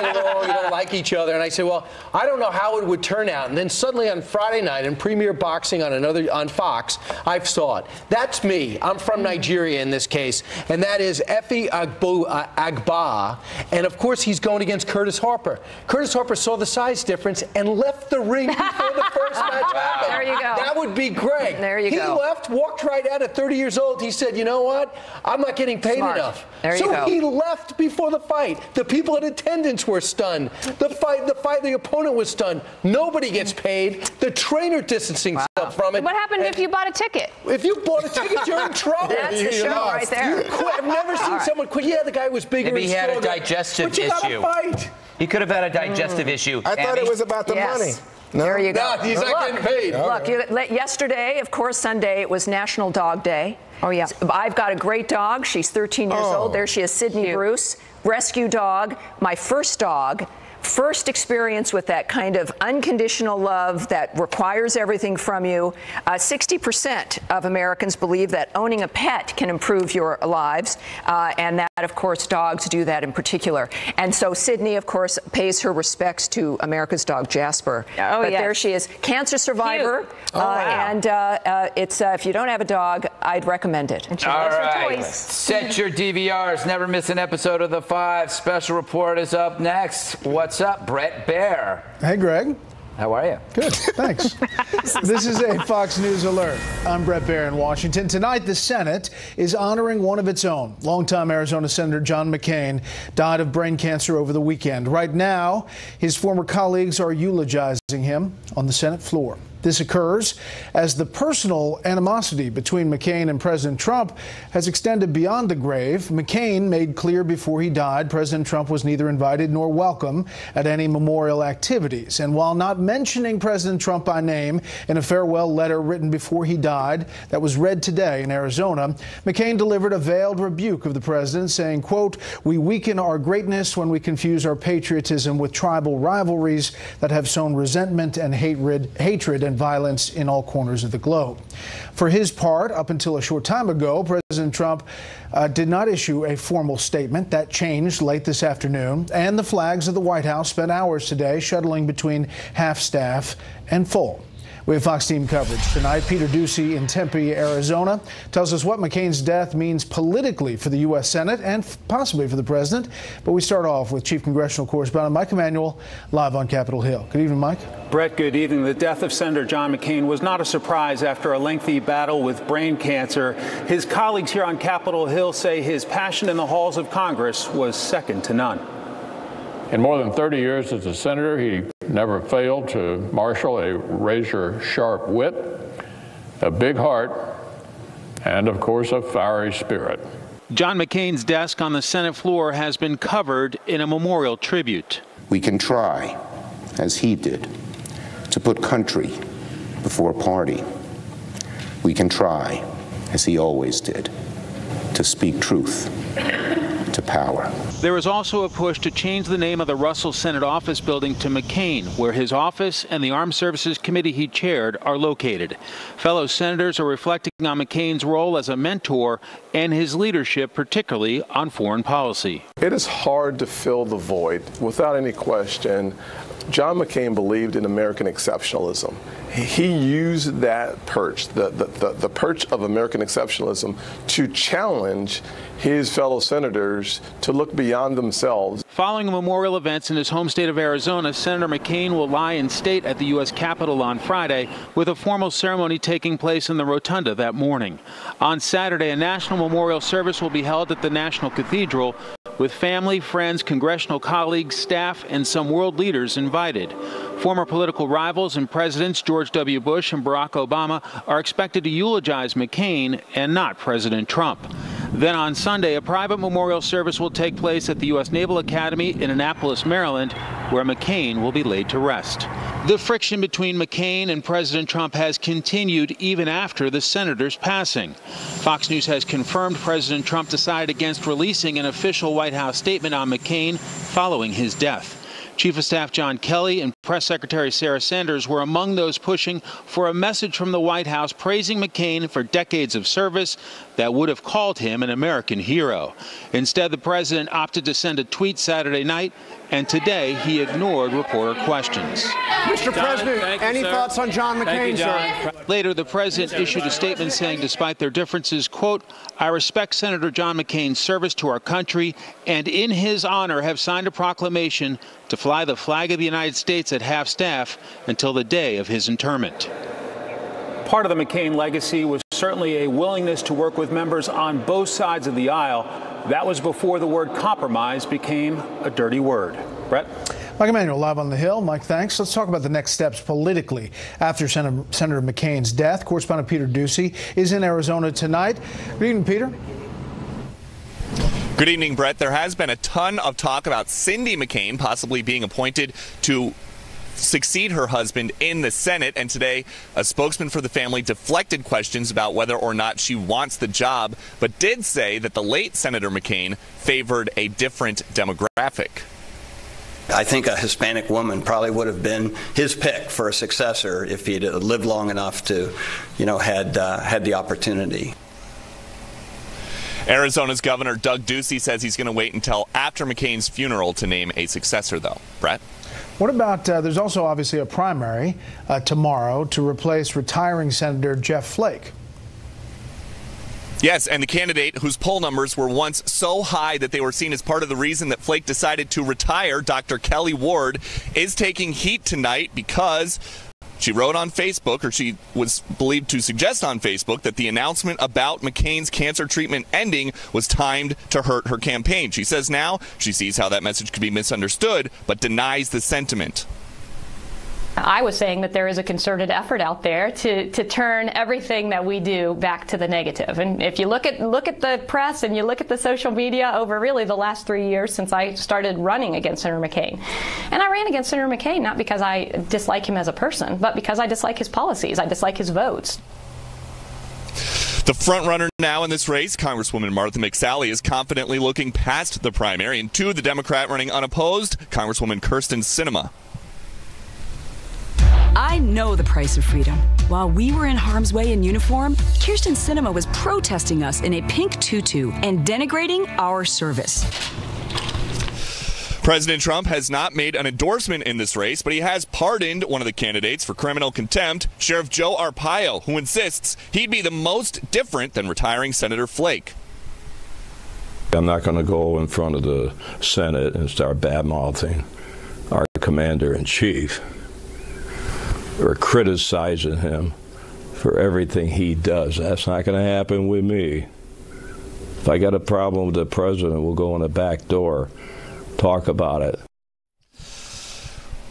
get along, like each other. And I said, well, I don't know how it would turn out. And then suddenly on Friday night in Premier Boxing on Fox, I saw it. That's me. I'm from Nigeria in this case, and that is Efe Agba. And of course, he's going against Curtis Harper. Curtis Harper saw the size difference and left the ring before the first match happened. There you go. That would be Greg. There you go. He left, walked right out at 30 years old. He said, you know what? I'm not getting paid enough. There you go. He left before the fight. The people in attendance were stunned. The opponent was stunned. Nobody gets paid. The trainer distancing himself from it. What happened if you bought a ticket? If you bought a ticket, you're in trouble. That's the show right there. I've never seen someone quit. Yeah, the guy was bigger Maybe and he had stronger, a digestive but you issue. gotta fight. He could have had a digestive issue. I thought it was about the money. No? There you go. No, he's not getting paid. Look, yesterday, of course, Sunday, it was National Dog Day. Oh, yeah. I've got a great dog. She's 13 years old. There she is, Sydney Bruce, rescue dog, my first dog. First experience with that kind of unconditional love that requires everything from you. 60% of Americans believe that owning a pet can improve your lives, and that, of course, dogs do that in particular. And so Sydney, of course, pays her respects to America's dog, Jasper. Oh, but yes. there she is, cancer survivor. And it's if you don't have a dog, I'd recommend it. And she loves her toys. Set your DVRs. Never miss an episode of The Five. Special report is up next. What's up, Brett Baer? Hey, Greg. How are you? Good, thanks. This is a Fox News alert. I'm Brett Baer in Washington. Tonight, the Senate is honoring one of its own. Longtime Arizona Senator John McCain died of brain cancer over the weekend. Right now, his former colleagues are eulogizing him on the Senate floor. This occurs as the personal animosity between McCain and President Trump has extended beyond the grave. McCain made clear before he died President Trump was neither invited nor welcome at any memorial activities. And while not mentioning President Trump by name in a farewell letter written before he died that was read today in Arizona, McCain delivered a veiled rebuke of the president, saying, quote, "We weaken our greatness when we confuse our patriotism with tribal rivalries that have sown resentment and hatred and violence in all corners of the globe." For his part, up until a short time ago, President Trump did not issue a formal statement. That changed late this afternoon, and the flags of the White House spent hours today shuttling between half-staff and full. We have Fox team coverage tonight. Peter Ducey in Tempe, Arizona, tells us what McCain's death means politically for the U.S. Senate and possibly for the president. But we start off with Chief Congressional Correspondent Mike Emanuel, live on Capitol Hill. Good evening, Mike. Brett, good evening. The death of Senator John McCain was not a surprise after a lengthy battle with brain cancer. His colleagues here on Capitol Hill say his passion in the halls of Congress was second to none. In more than 30 years as a senator, he never failed to marshal a razor-sharp wit, a big heart, and, of course, a fiery spirit. John McCain's desk on the Senate floor has been covered in a memorial tribute. We can try, as he did, to put country before party. We can try, as he always did, to speak truth to power. There is also a push to change the name of the Russell Senate office building to McCain, where his office and the Armed Services Committee he chaired are located. Fellow senators are reflecting on McCain's role as a mentor and his leadership, particularly on foreign policy. It is hard to fill the void. Without any question, John McCain believed in American exceptionalism. He used that perch, the perch of American exceptionalism, to challenge his fellow senators to look beyond themselves. Following memorial events in his home state of Arizona, Senator McCain will lie in state at the U.S. Capitol on Friday, with a formal ceremony taking place in the rotunda that morning. On Saturday, a national memorial service will be held at the National Cathedral, with family, friends, congressional colleagues, staff, and some world leaders invited. Former political rivals and presidents George W. Bush and Barack Obama are expected to eulogize McCain and not President Trump. Then on Sunday, a private memorial service will take place at the U.S. Naval Academy in Annapolis, Maryland, where McCain will be laid to rest. The friction between McCain and President Trump has continued even after the senator's passing. Fox News has confirmed President Trump decided against releasing an official White House statement on McCain following his death. Chief of Staff John Kelly and Press Secretary Sarah Sanders were among those pushing for a message from the White House praising McCain for decades of service that would have called him an American hero. Instead, the president opted to send a tweet Saturday night, and today he ignored reporter questions. Mr. President, any thoughts on John McCain, sir? Later, the president issued a statement saying, despite their differences, quote, "I respect Senator John McCain's service to our country, and in his honor have signed a proclamation to fly the flag of the United States at half-staff until the day of his interment." Part of the McCain legacy was certainly a willingness to work with members on both sides of the aisle. That was before the word compromise became a dirty word. Brett? Mike Emanuel, live on the Hill. Mike, thanks. Let's talk about the next steps politically after Senator McCain's death. Correspondent Peter Ducey is in Arizona tonight. Good evening, Peter. Good evening, Brett. There has been a ton of talk about Cindy McCain possibly being appointed to succeed her husband in the Senate, and today a spokesman for the family deflected questions about whether or not she wants the job, but did say that the late Senator McCain favored a different demographic. I think a Hispanic woman probably would have been his pick for a successor if he'd lived long enough to, had the opportunity. Arizona's Governor Doug Ducey says he's going to wait until after McCain's funeral to name a successor, though. Brett? What about, there's also obviously a primary tomorrow to replace retiring Senator Jeff Flake. Yes, and the candidate whose poll numbers were once so high that they were seen as part of the reason that Flake decided to retire, Dr. Kelly Ward, is taking heat tonight because she wrote on Facebook, or she was believed to suggest on Facebook, that the announcement about McCain's cancer treatment ending was timed to hurt her campaign. She says now she sees how that message could be misunderstood, but denies the sentiment. I was saying that there is a concerted effort out there to turn everything that we do back to the negative. And if you look at the press and you look at the social media over really the last 3 years since I started running against Senator McCain. And I ran against Senator McCain not because I dislike him as a person, but because I dislike his policies. I dislike his votes. The frontrunner now in this race, Congresswoman Martha McSally, is confidently looking past the primary and to the Democrat running unopposed, Congresswoman Kyrsten Sinema. I know the price of freedom. While we were in harm's way in uniform, Kyrsten Sinema was protesting us in a pink tutu and denigrating our service. President Trump has not made an endorsement in this race, but he has pardoned one of the candidates for criminal contempt, Sheriff Joe Arpaio, who insists he'd be the most different than retiring Senator Flake. I'm not going to go in front of the Senate and start bad-mouthing our commander-in-chief or criticizing him for everything he does. That's not going to happen with me. If I got a problem with the president, we'll go in the back door, talk about it.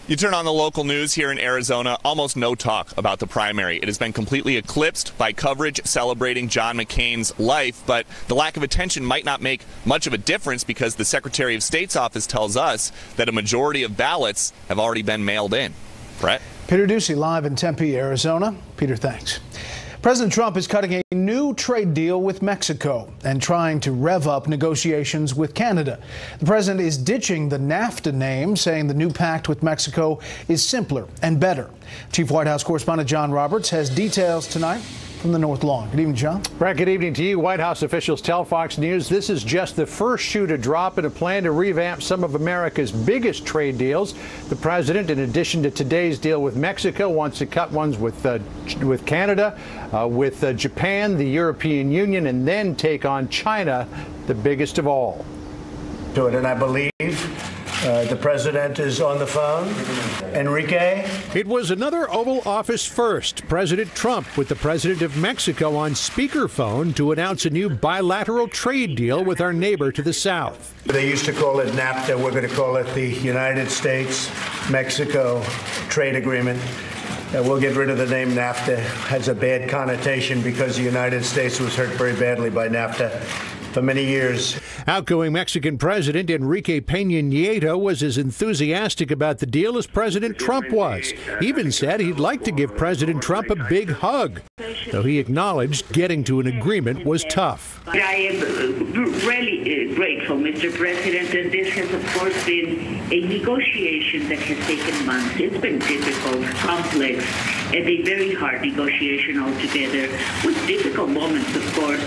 You turn on the local news here in Arizona, almost no talk about the primary. It has been completely eclipsed by coverage celebrating John McCain's life, but the lack of attention might not make much of a difference because the Secretary of State's office tells us that a majority of ballots have already been mailed in. Brett? Peter Ducey live in Tempe, Arizona. Peter, thanks. President Trump is cutting a new trade deal with Mexico and trying to rev up negotiations with Canada. The president is ditching the NAFTA name, saying the new pact with Mexico is simpler and better. Chief White House correspondent John Roberts has details tonight from the North Lawn. Good evening, John. Brett, good evening to you. White House officials tell Fox News this is just the first shoe to drop in a plan to revamp some of America's biggest trade deals. The president, in addition to today's deal with Mexico, wants to cut ones with Canada, with Japan, the European Union, and then take on China, the biggest of all. And I believe the president is on the phone. Enrique? It was another Oval Office first. President Trump with the president of Mexico on speakerphone to announce a new bilateral trade deal with our neighbor to the south. They used to call it NAFTA. We're going to call it the United States-Mexico Trade Agreement. We'll get rid of the name NAFTA. It has a bad connotation because the United States was hurt very badly by NAFTA. for many years. Outgoing Mexican President Enrique Peña Nieto was as enthusiastic about the deal as President Trump was. He even said he'd like to give President Trump a big hug, though he acknowledged getting to an agreement was tough. I am really grateful, Mr. President, and this has, of course, been a negotiation that has taken months. It's been difficult, complex, and a very hard negotiation altogether, with difficult moments, of course.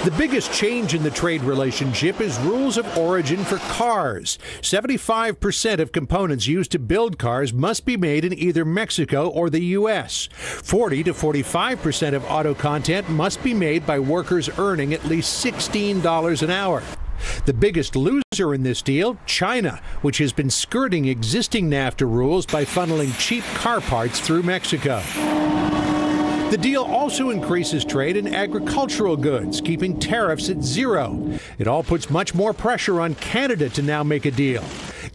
The biggest change in the trade relationship is rules of origin for cars. 75% of components used to build cars must be made in either Mexico or the U.S. 40 to 45% of auto content must be made by workers earning at least $16 an hour. The biggest loser in this deal, China, which has been skirting existing NAFTA rules by funneling cheap car parts through Mexico. The deal also increases trade in agricultural goods, keeping tariffs at zero. It all puts much more pressure on Canada to now make a deal.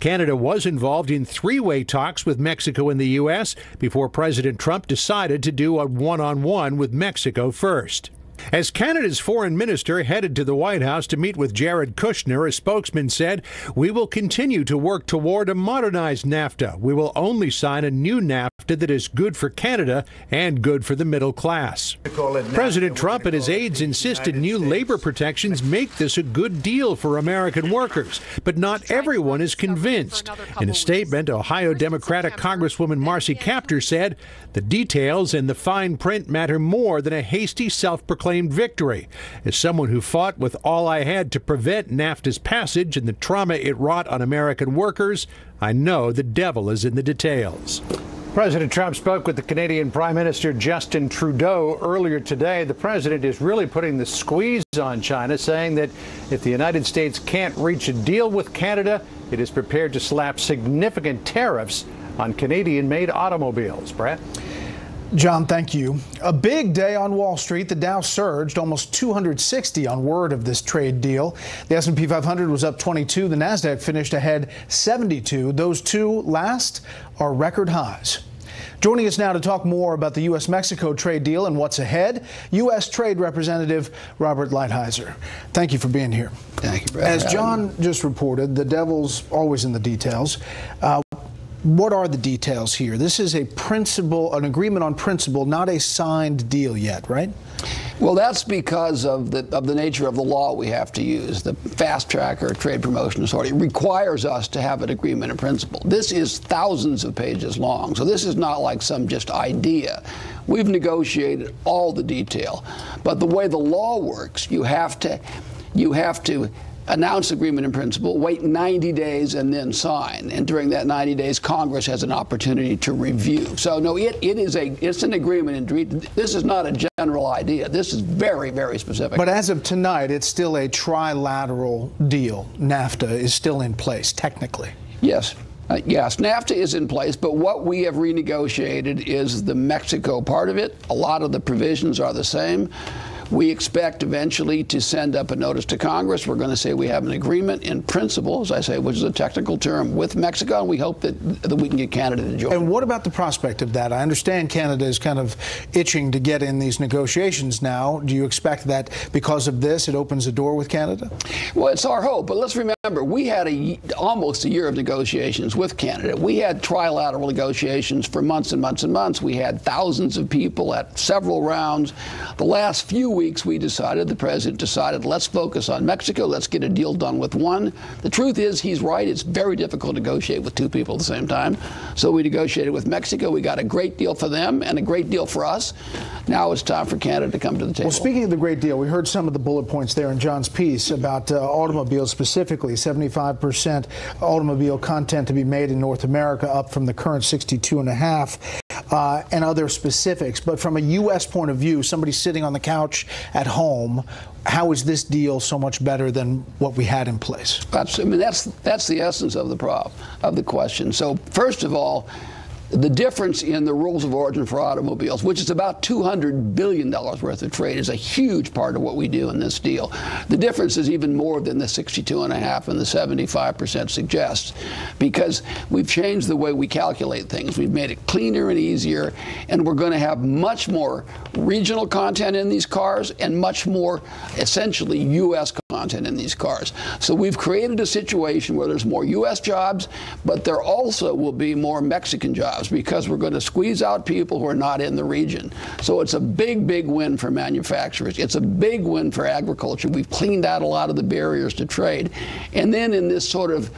Canada was involved in three-way talks with Mexico and the U.S. before President Trump decided to do a one-on-one with Mexico first. As Canada's foreign minister headed to the White House to meet with Jared Kushner, a spokesman said, "We will continue to work toward a modernized NAFTA. We will only sign a new NAFTA that is good for Canada and good for the middle class." President Trump and his aides insisted new labor protections make this a good deal for American workers, but not everyone is convinced. In a statement, Ohio Democratic Congresswoman Marcy Kaptur said, "The details and the fine print matter more than a hasty self-proclaimed victory. As someone who fought with all I had to prevent NAFTA's passage and the trauma it wrought on American workers, I know the devil is in the details." President Trump spoke with the Canadian Prime Minister Justin Trudeau earlier today. The president is really putting the squeeze on China, saying that if the United States can't reach a deal with Canada, it is prepared to slap significant tariffs on Canadian-made automobiles. Brett? John, thank you. A big day on Wall Street. The Dow surged almost 260 on word of this trade deal. The S&P 500 was up 22. The Nasdaq finished ahead 72. Those two last are record highs. Joining us now to talk more about the U.S.-Mexico trade deal and what's ahead, U.S. Trade Representative Robert Lighthizer. Thank you for being here. Thank you, Brett. As John just reported, the devil's always in the details. What are the details here? This is a principle, an agreement on principle, not a signed deal yet, right? Well, that's because of the nature of the law we have to use. The Fast Track or Trade Promotion Authority requires us to have an agreement in principle. This is thousands of pages long, so this is not like some just idea. We've negotiated all the detail. But the way the law works, you have to announce agreement in principle, wait 90 days, and then sign. And during that 90 days, Congress has an opportunity to review. So no, it's an agreement. This is not a general idea. This is very, very specific. But as of tonight, it's still a trilateral deal. NAFTA is still in place, technically. Yes. Yes, NAFTA is in place, but what we have renegotiated is the Mexico part of it. A lot of the provisions are the same. We expect eventually to send up a notice to Congress. We're going to say we have an agreement in principle, as I say, which is a technical term, with Mexico, and we hope that we can get Canada to join. And what about the prospect of that? I understand Canada is kind of itching to get in these negotiations now. Do you expect that because of this, it opens the door with Canada? Well, it's our hope, but let's remember, we had almost a year of negotiations with Canada. We had trilateral negotiations for months and months and months. We had thousands of people at several rounds. The last few weeks, the president decided, let's focus on Mexico. Let's get a deal done with one. The truth is, he's right. It's very difficult to negotiate with two people at the same time. So we negotiated with Mexico. We got a great deal for them and a great deal for us. Now it's time for Canada to come to the table. Well, speaking of the great deal, we heard some of the bullet points there in John's piece about automobiles specifically. 75% automobile content to be made in North America, up from the current 62.5%, and other specifics. But from a U.S. point of view, somebody sitting on the couch at home, how is this deal so much better than what we had in place? That's the essence of the question. So first of all, the difference in the rules of origin for automobiles, which is about $200 billion worth of trade, is a huge part of what we do in this deal. The difference is even more than the 62.5% and the 75% suggests, because we've changed the way we calculate things. We've made it cleaner and easier, and we're going to have much more regional content in these cars and much more, essentially, U.S. content. content in these cars. So we've created a situation where there's more U.S. jobs, but there also will be more Mexican jobs because we're going to squeeze out people who are not in the region. So it's a big, big win for manufacturers. It's a big win for agriculture. We've cleaned out a lot of the barriers to trade. And then in this sort of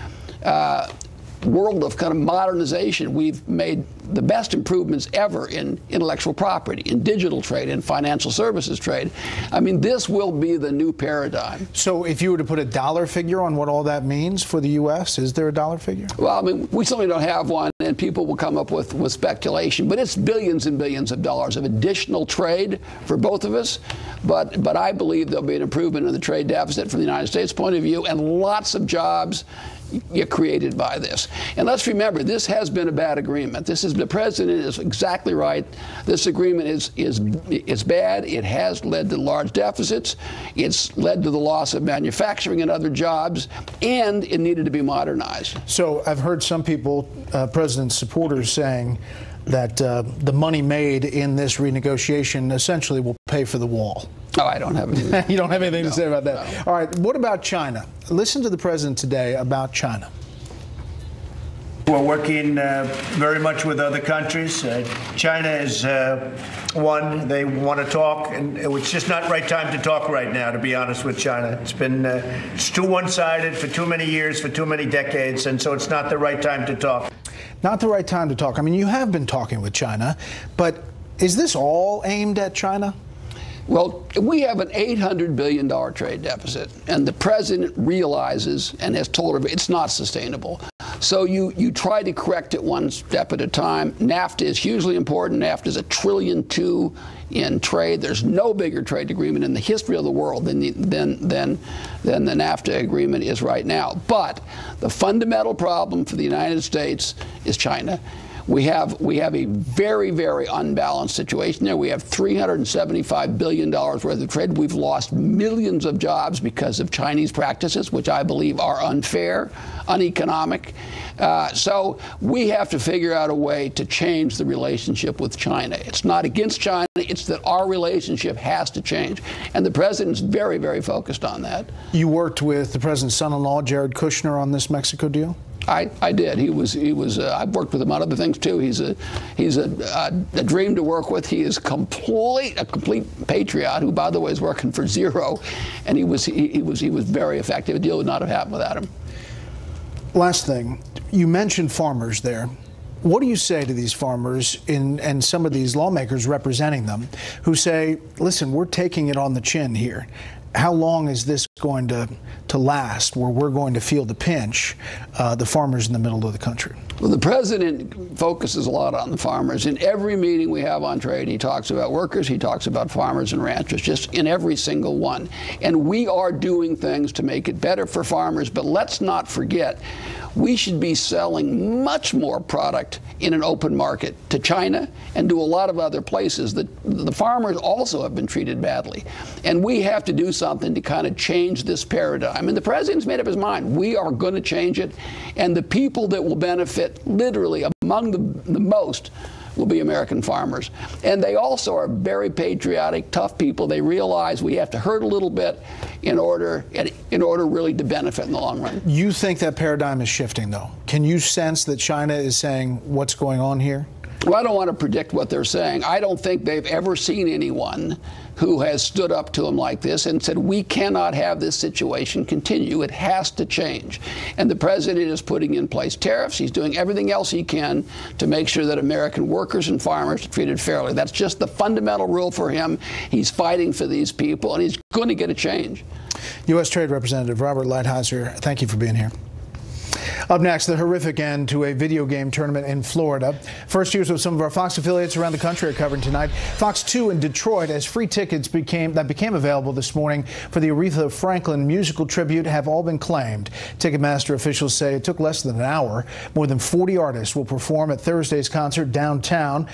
world of kind of modernization, we've made the best improvements ever in intellectual property, in digital trade, in financial services trade. I mean, this will be the new paradigm. So if you were to put a dollar figure on what all that means for the U.S., is there a dollar figure? Well, I mean, we certainly don't have one, and people will come up with speculation, but it's billions and billions of dollars of additional trade for both of us. But I believe there'll be an improvement in the trade deficit from the United States point of view, and lots of jobs get created by this. And let's remember, this has been a bad agreement. The president is exactly right. This agreement is bad. It has led to large deficits. It's led to the loss of manufacturing and other jobs, and it needed to be modernized. So I've heard some people, President's supporters, saying that the money made in this renegotiation essentially will pay for the wall. Oh, I don't have anything. You don't have anything to say about that? No. All right, what about China? Listen to the president today about China. We're working very much with other countries. China is one. They want to talk, and it's just not the right time to talk right now, to be honest with China. It's been it's too one-sided for too many years, for too many decades, and so it's not the right time to talk. Not the right time to talk. I mean, you have been talking with China, but is this all aimed at China? Well, we have an $800 billion trade deficit, and the president realizes and has told her it's not sustainable. So you try to correct it one step at a time. NAFTA is hugely important. NAFTA is $1.2 trillion in trade. There's no bigger trade agreement in the history of the world than the NAFTA agreement is right now. But the fundamental problem for the United States is China. We have a very, very unbalanced situation there. We have $375 billion worth of trade. We've lost millions of jobs because of Chinese practices, which I believe are unfair, uneconomic. So we have to figure out a way to change the relationship with China. It's not against China. It's that our relationship has to change. And the president's very, very focused on that. You worked with the president's son-in-law, Jared Kushner, on this Mexico deal? I did. He was. I've worked with him on other things too. He's a dream to work with. He is a complete patriot who, by the way, is working for zero, and he was very effective. A deal would not have happened without him. Last thing, you mentioned farmers there. What do you say to these farmers and some of these lawmakers representing them who say, listen, we're taking it on the chin here? How long is this going to last where we're going to feel the pinch, the farmers in the middle of the country? Well, the president focuses a lot on the farmers. In every meeting we have on trade, he talks about workers, he talks about farmers and ranchers, just in every single one. And we are doing things to make it better for farmers, but let's not forget, we should be selling much more product in an open market to China and to a lot of other places. The farmers also have been treated badly. And we have to do something to kind of change this paradigm. And the president's made up his mind. We are going to change it. And the people that will benefit, literally among the most, will be American farmers. And they also are very patriotic, tough people. They realize we have to hurt a little bit in order really to benefit in the long run. You think that paradigm is shifting, though? Can you sense that China is saying what's going on here? Well, I don't want to predict what they're saying. I don't think they've ever seen anyone who has stood up to them like this and said, we cannot have this situation continue. It has to change. And the president is putting in place tariffs. He's doing everything else he can to make sure that American workers and farmers are treated fairly. That's just the fundamental rule for him. He's fighting for these people, and he's going to get a change. U.S. Trade Representative Robert Lighthizer, thank you for being here. Up next, the horrific end to a video game tournament in Florida. First News with some of our Fox affiliates around the country are covering tonight. Fox 2 in Detroit, as free tickets became available this morning for the Aretha Franklin musical tribute have all been claimed. Ticketmaster officials say it took less than an hour. More than 40 artists will perform at Thursday's concert downtown.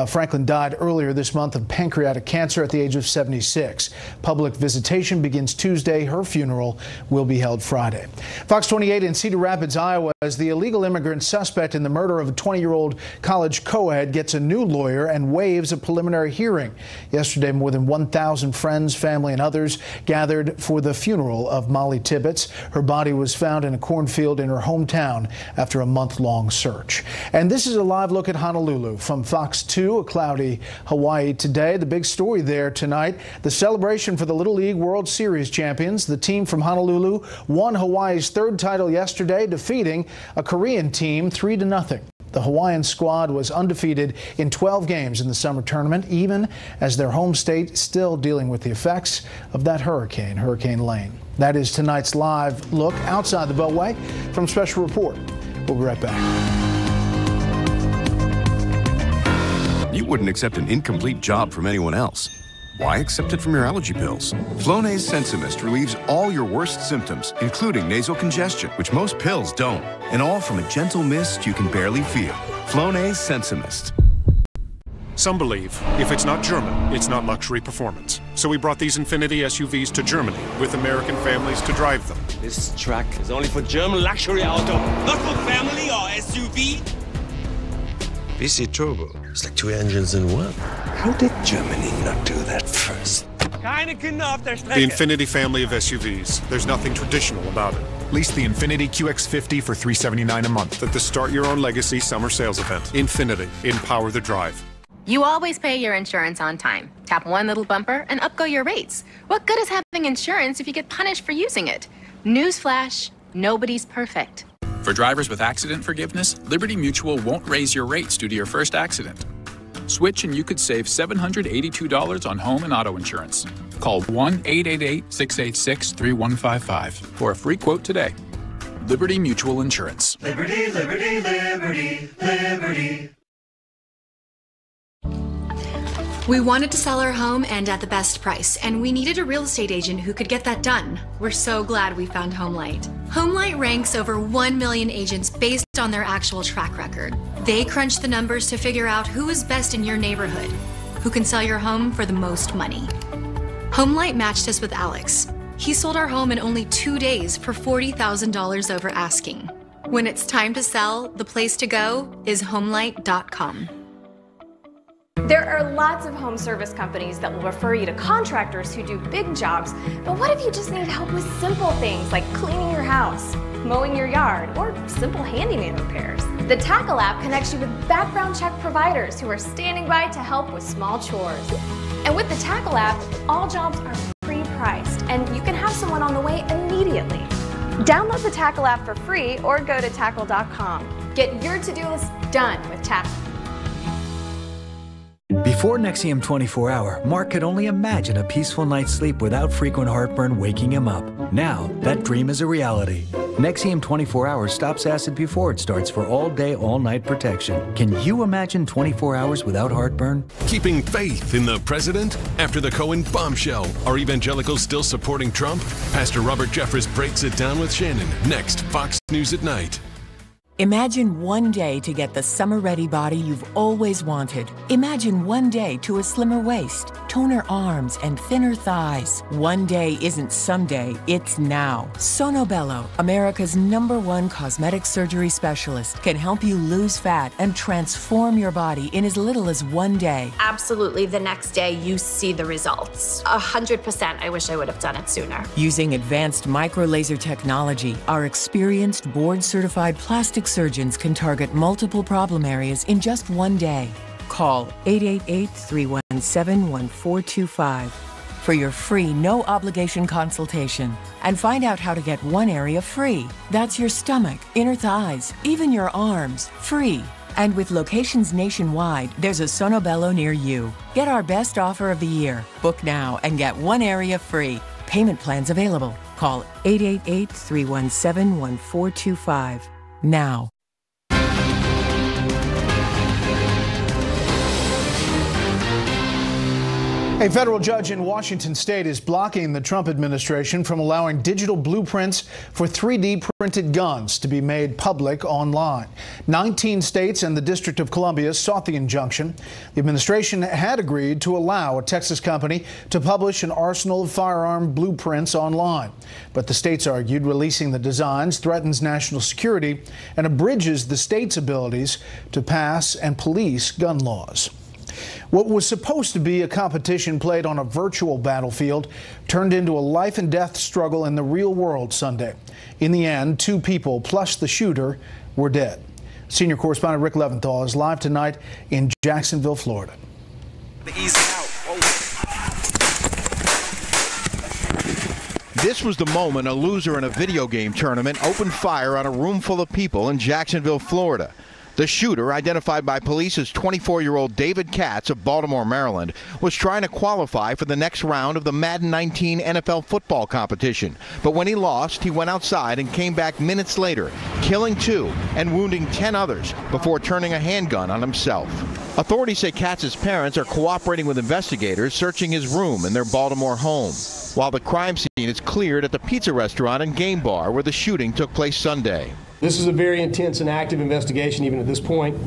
Franklin died earlier this month of pancreatic cancer at the age of 76. Public visitation begins Tuesday. Her funeral will be held Friday. Fox 28 in Cedar Rapids, Iowa. Colorado as the illegal immigrant suspect in the murder of a 20-year-old college co-ed gets a new lawyer and waives a preliminary hearing. Yesterday, more than 1,000 friends, family, and others gathered for the funeral of Molly Tibbetts. Her body was found in a cornfield in her hometown after a month-long search. And this is a live look at Honolulu from Fox 2, a cloudy Hawaii today. The big story there tonight, the celebration for the Little League World Series champions. The team from Honolulu won Hawaii's third title yesterday, defeating a Korean team 3-0. The Hawaiian squad was undefeated in 12 games in the summer tournament, even as their home state still dealing with the effects of that hurricane, Hurricane Lane. That is tonight's live look outside the Beltway from Special Report. We'll be right back. You wouldn't accept an incomplete job from anyone else. Why accept it from your allergy pills? Flonase Sensimist relieves all your worst symptoms, including nasal congestion, which most pills don't. And all from a gentle mist you can barely feel. Flonase Sensimist. Some believe if it's not German, it's not luxury performance. So we brought these Infiniti SUVs to Germany with American families to drive them. This truck is only for German luxury auto, not for family or SUV. VC Turbo. It's like 2 engines in one. How did Germany not do that first? The Infiniti family of SUVs. There's nothing traditional about it. Lease the Infiniti QX50 for $379 a month at the Start Your Own Legacy summer sales event. Infiniti. Empower the drive. You always pay your insurance on time. Tap one little bumper and up go your rates. What good is having insurance if you get punished for using it? Newsflash, nobody's perfect. For drivers with accident forgiveness, Liberty Mutual won't raise your rates due to your first accident. Switch and you could save $782 on home and auto insurance. Call 1-888-686-3155 for a free quote today. Liberty Mutual Insurance. Liberty, liberty, liberty, liberty. We wanted to sell our home and at the best price, and we needed a real estate agent who could get that done. We're so glad we found HomeLight. HomeLight ranks over 1 million agents based on their actual track record. They crunch the numbers to figure out who is best in your neighborhood, who can sell your home for the most money. HomeLight matched us with Alex. He sold our home in only 2 days for $40,000 over asking. When it's time to sell, the place to go is HomeLight.com. There are lots of home service companies that will refer you to contractors who do big jobs, but what if you just need help with simple things like cleaning your house, mowing your yard, or simple handyman repairs? The Tackle app connects you with background check providers who are standing by to help with small chores. And with the Tackle app, all jobs are pre-priced, and you can have someone on the way immediately. Download the Tackle app for free or go to tackle.com. Get your to-do list done with Tackle. Before Nexium 24 Hour, Mark could only imagine a peaceful night's sleep without frequent heartburn waking him up. Now, that dream is a reality. Nexium 24 Hours stops acid before it starts for all-day, all-night protection. Can you imagine 24 hours without heartburn? Keeping faith in the president? After the Cohen bombshell, are evangelicals still supporting Trump? Pastor Robert Jeffress breaks it down with Shannon. Next, Fox News at Night. Imagine one day to get the summer-ready body you've always wanted. Imagine one day to a slimmer waist, toner arms, and thinner thighs. One day isn't someday, it's now. Sonobello, America's #1 cosmetic surgery specialist, can help you lose fat and transform your body in as little as 1 day. Absolutely, the next day you see the results. 100%, I wish I would have done it sooner. Using advanced microlaser technology, our experienced board-certified plastic surgeons can target multiple problem areas in just 1 day. Call 888-317-1425 for your free no-obligation consultation and find out how to get one area free. That's your stomach, inner thighs, even your arms, free. And with locations nationwide, there's a Sonobello near you. Get our best offer of the year. Book now and get one area free. Payment plans available. Call 888-317-1425. Now. A federal judge in Washington state is blocking the Trump administration from allowing digital blueprints for 3D printed guns to be made public online. 19 states and the District of Columbia sought the injunction. The administration had agreed to allow a Texas company to publish an arsenal of firearm blueprints online. But the states argued releasing the designs threatens national security and abridges the state's abilities to pass and police gun laws. What was supposed to be a competition played on a virtual battlefield turned into a life and death struggle in the real world Sunday. In the end, 2 people plus the shooter were dead. Senior correspondent Rick Leventhal is live tonight in Jacksonville, Florida. This was the moment a loser in a video game tournament opened fire on a room full of people in Jacksonville, Florida. The shooter, identified by police as 24-year-old David Katz of Baltimore, Maryland, was trying to qualify for the next round of the Madden 19 NFL football competition. But when he lost, he went outside and came back minutes later, killing 2 and wounding 10 others before turning a handgun on himself. Authorities say Katz's parents are cooperating with investigators searching his room in their Baltimore home, while the crime scene is cleared at the pizza restaurant and game bar where the shooting took place Sunday. This is a very intense and active investigation even at this point,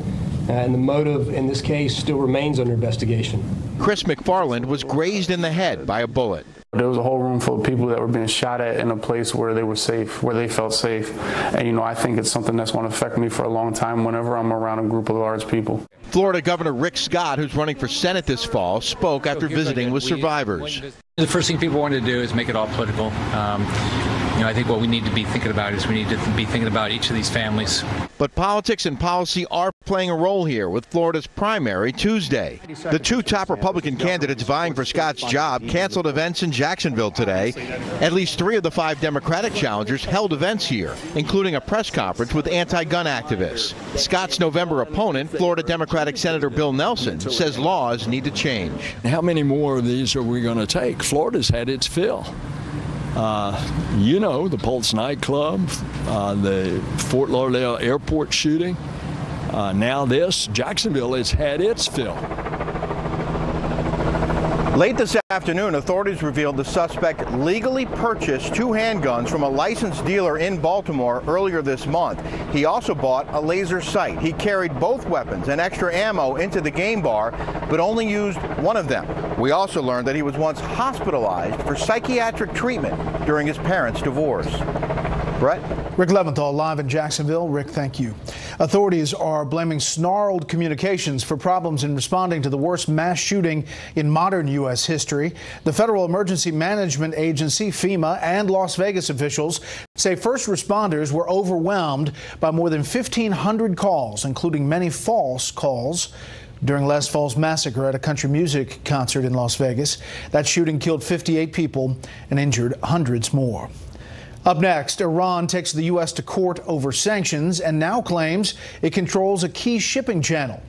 and the motive in this case still remains under investigation. Chris McFarland was grazed in the head by a bullet. There was a whole room full of people that were being shot at in a place where they were safe, where they felt safe. And, I think it's something that's going to affect me for a long time whenever I'm around a group of large people. Florida Governor Rick Scott, who's running for Senate this fall, spoke after visiting with survivors. The first thing people wanted to do is make it all political. I think what we need to be thinking about is we need to be thinking about each of these families. But politics and policy are playing a role here with Florida's primary Tuesday. The 2 top Republican candidates vying for Scott's job canceled events in Jacksonville today. At least 3 of the 5 Democratic challengers held events here, including a press conference with anti-gun activists. Scott's November opponent, Florida Democratic Senator Bill Nelson, says laws need to change. How many more of these are we going to take? Florida's had its fill. The Pulse nightclub, the Fort Lauderdale airport shooting, now this. Jacksonville has had its fill. Late this afternoon, authorities revealed the suspect legally purchased 2 handguns from a licensed dealer in Baltimore earlier this month. He also bought a laser sight. He carried both weapons and extra ammo into the game bar, but only used one of them. We also learned that he was once hospitalized for psychiatric treatment during his parents' divorce. Brett? Rick Leventhal live in Jacksonville. Rick, thank you. Authorities are blaming snarled communications for problems in responding to the worst mass shooting in modern U.S. history. The Federal Emergency Management Agency, FEMA, and Las Vegas officials say first responders were overwhelmed by more than 1,500 calls, including many false calls, during last fall's massacre at a country music concert in Las Vegas. That shooting killed 58 people and injured hundreds more. Up next, Iran takes the U.S. to court over sanctions and now claims it controls a key shipping channel.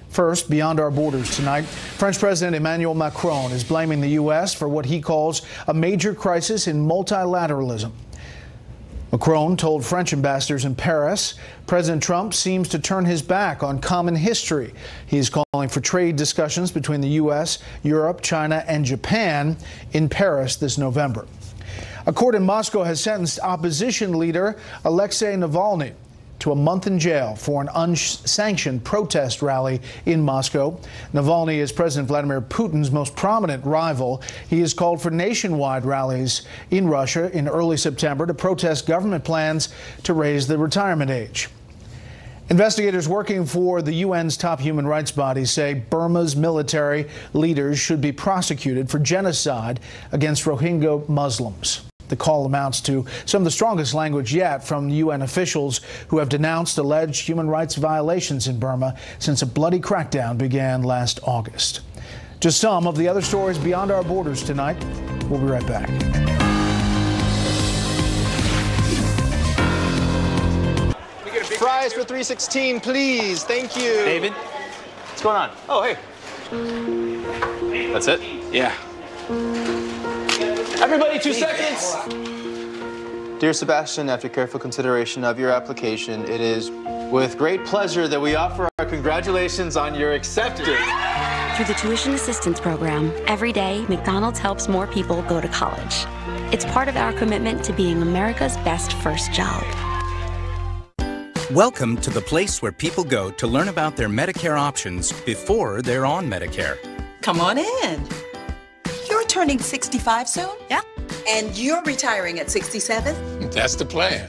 First, beyond our borders tonight, French President Emmanuel Macron is blaming the U.S. for what he calls a major crisis in multilateralism. Macron told French ambassadors in Paris President Trump seems to turn his back on common history. He's calling for trade discussions between the U.S., Europe, China, and Japan in Paris this November. A court in Moscow has sentenced opposition leader Alexei Navalny to a month in jail for an unsanctioned protest rally in Moscow. Navalny is President Vladimir Putin's most prominent rival. He has called for nationwide rallies in Russia in early September to protest government plans to raise the retirement age. Investigators working for the UN's top human rights body say Burma's military leaders should be prosecuted for genocide against Rohingya Muslims. The call amounts to some of the strongest language yet from UN officials who have denounced alleged human rights violations in Burma since a bloody crackdown began last August. Just some of the other stories beyond our borders tonight. We'll be right back. Fries for 316, please. Thank you. David, what's going on? Oh, hey. That's it? Yeah. Everybody, 2 seconds. Dear Sebastian, after careful consideration of your application, it is with great pleasure that we offer our congratulations on your acceptance. Through the Tuition Assistance Program, every day, McDonald's helps more people go to college. It's part of our commitment to being America's best first job. Welcome to the place where people go to learn about their Medicare options before they're on Medicare. Come on in. You're turning 65 soon? Yeah. And you're retiring at 67? That's the plan.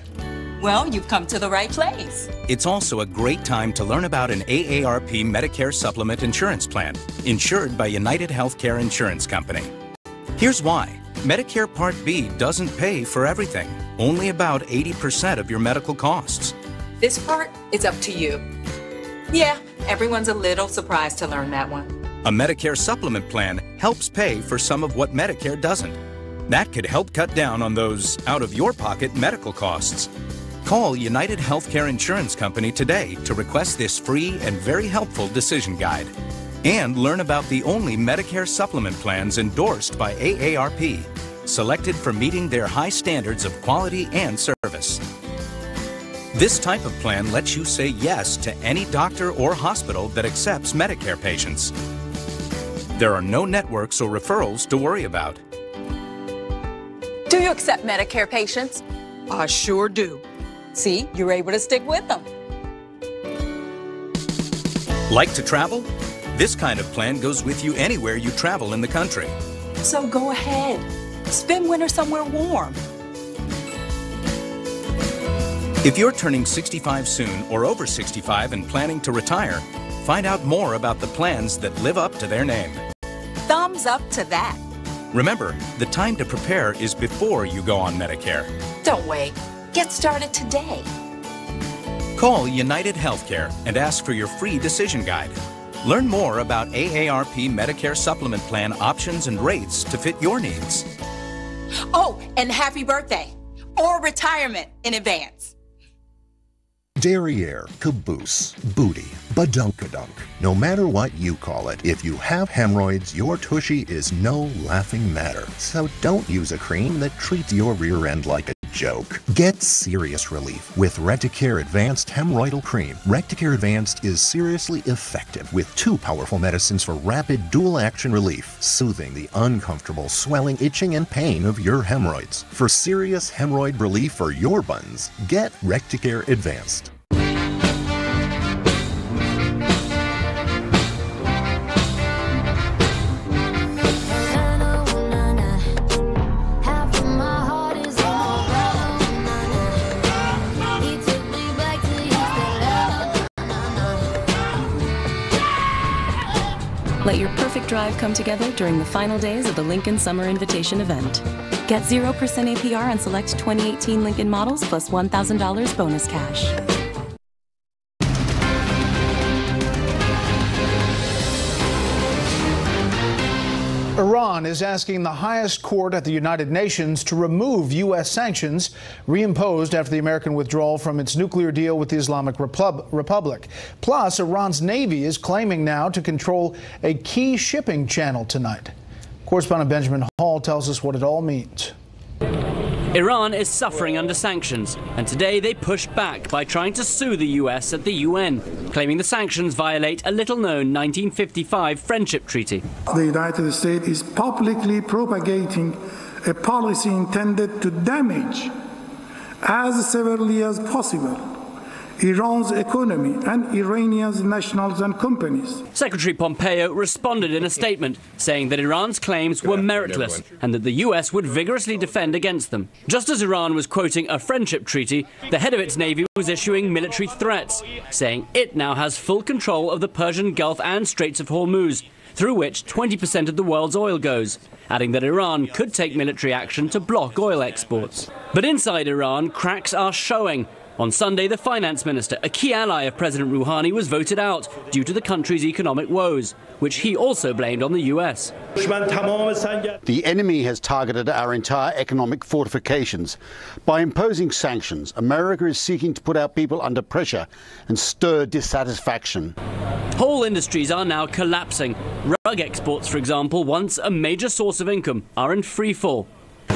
Well, you've come to the right place. It's also a great time to learn about an AARP Medicare Supplement Insurance Plan, insured by United Healthcare Insurance Company. Here's why. Medicare Part B doesn't pay for everything, only about 80% of your medical costs. This part is up to you. Yeah, everyone's a little surprised to learn that one. A Medicare Supplement Plan helps pay for some of what Medicare doesn't. That could help cut down on those out-of-your-pocket medical costs. Call United Healthcare Insurance Company today to request this free and very helpful decision guide. And learn about the only Medicare supplement plans endorsed by AARP, selected for meeting their high standards of quality and service. This type of plan lets you say yes to any doctor or hospital that accepts Medicare patients. There are no networks or referrals to worry about. Do you accept Medicare patients? I sure do. See, you're able to stick with them. Like to travel? This kind of plan goes with you anywhere you travel in the country. So go ahead. Spend winter somewhere warm. If you're turning 65 soon or over 65 and planning to retire, find out more about the plans that live up to their name. Thumbs up to that. Remember, the time to prepare is before you go on Medicare. Don't wait. Get started today. Call United Healthcare and ask for your free decision guide. Learn more about AARP Medicare Supplement Plan options and rates to fit your needs. Oh, and happy birthday or retirement in advance. Derriere, caboose, booty, badunkadunk. No matter what you call it, if you have hemorrhoids, your tushy is no laughing matter. So don't use a cream that treats your rear end like a joke. Get serious relief with Recticare Advanced Hemorrhoidal Cream. Recticare Advanced is seriously effective with 2 powerful medicines for rapid dual-action relief, soothing the uncomfortable swelling, itching, and pain of your hemorrhoids. For serious hemorrhoid relief for your buns, get Recticare Advanced. Let your perfect drive come together during the final days of the Lincoln Summer Invitation event. Get 0% APR on select 2018 Lincoln models plus $1,000 bonus cash. Iran is asking the highest court at the United Nations to remove U.S. sanctions reimposed after the American withdrawal from its nuclear deal with the Islamic Republic. Plus, Iran's Navy is claiming now to control a key shipping channel tonight. Correspondent Benjamin Hall tells us what it all means. Iran is suffering under sanctions, and today they pushed back by trying to sue the US at the UN, claiming the sanctions violate a little-known 1955 friendship treaty. The United States is publicly propagating a policy intended to damage, as severely as possible, Iran's economy and Iranians' nationals and companies. Secretary Pompeo responded in a statement, saying that Iran's claims were meritless and that the US would vigorously defend against them. Just as Iran was quoting a friendship treaty, the head of its navy was issuing military threats, saying it now has full control of the Persian Gulf and Straits of Hormuz, through which 20% of the world's oil goes, adding that Iran could take military action to block oil exports. But inside Iran, cracks are showing. On Sunday, the finance minister, a key ally of President Rouhani, was voted out due to the country's economic woes, which he also blamed on the US. The enemy has targeted our entire economic fortifications. By imposing sanctions, America is seeking to put our people under pressure and stir dissatisfaction. Whole industries are now collapsing. Rug exports, for example, once a major source of income, are in free fall.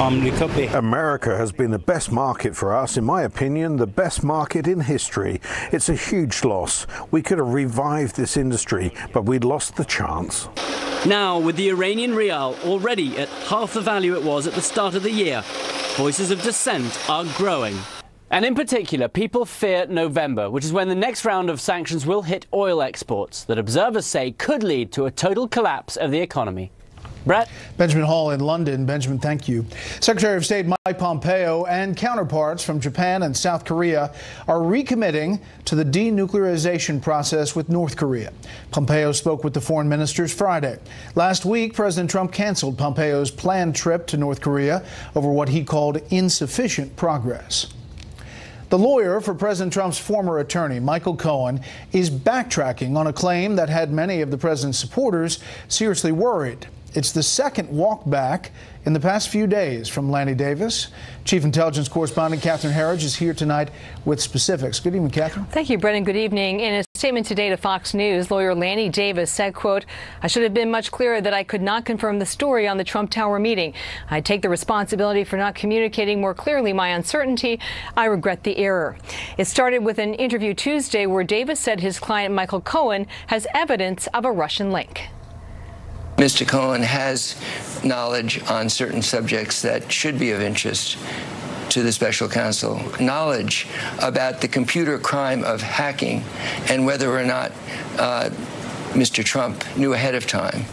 America has been the best market for us, in my opinion, the best market in history. It's a huge loss. We could have revived this industry, but we'd lost the chance. Now, with the Iranian rial already at half the value it was at the start of the year, voices of dissent are growing. And in particular, people fear November, which is when the next round of sanctions will hit oil exports that observers say could lead to a total collapse of the economy. Brett? Benjamin Hall in London. Benjamin, thank you. Secretary of State Mike Pompeo and counterparts from Japan and South Korea are recommitting to the denuclearization process with North Korea. Pompeo spoke with the foreign ministers Friday. Last week, President Trump canceled Pompeo's planned trip to North Korea over what he called insufficient progress. The lawyer for President Trump's former attorney, Michael Cohen, is backtracking on a claim that had many of the president's supporters seriously worried. It's the second walk back in the past few days from Lanny Davis. Chief Intelligence Correspondent Catherine Herridge is here tonight with specifics. Good evening, Catherine. Thank you, Brennan. Good evening. In a statement today to Fox News, lawyer Lanny Davis said, quote, "I should have been much clearer that I could not confirm the story on the Trump Tower meeting. I take the responsibility for not communicating more clearly my uncertainty. I regret the error." It started with an interview Tuesday where Davis said his client Michael Cohen has evidence of a Russian link. Mr. Cohen has knowledge on certain subjects that should be of interest to the special counsel. Knowledge about the computer crime of hacking and whether or not Mr. Trump knew ahead of time.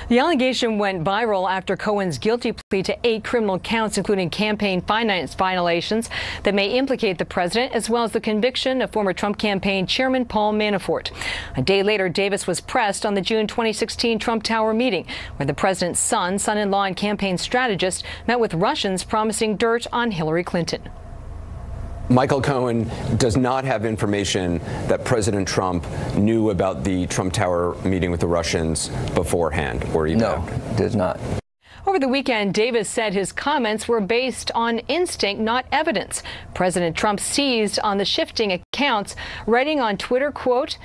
The allegation went viral after Cohen's guilty plea to 8 criminal counts, including campaign finance violations that may implicate the president, as well as the conviction of former Trump campaign chairman Paul Manafort. A day later, Davis was pressed on the June 2016 Trump Tower meeting, where the president's son-in-law, and campaign strategist met with Russians promising dirt on Hillary Clinton. Michael Cohen does not have information that President Trump knew about the Trump Tower meeting with the Russians beforehand or even after. No, does not. Over the weekend, Davis said his comments were based on instinct, not evidence. President Trump seized on the shifting accounts, writing on Twitter, quote,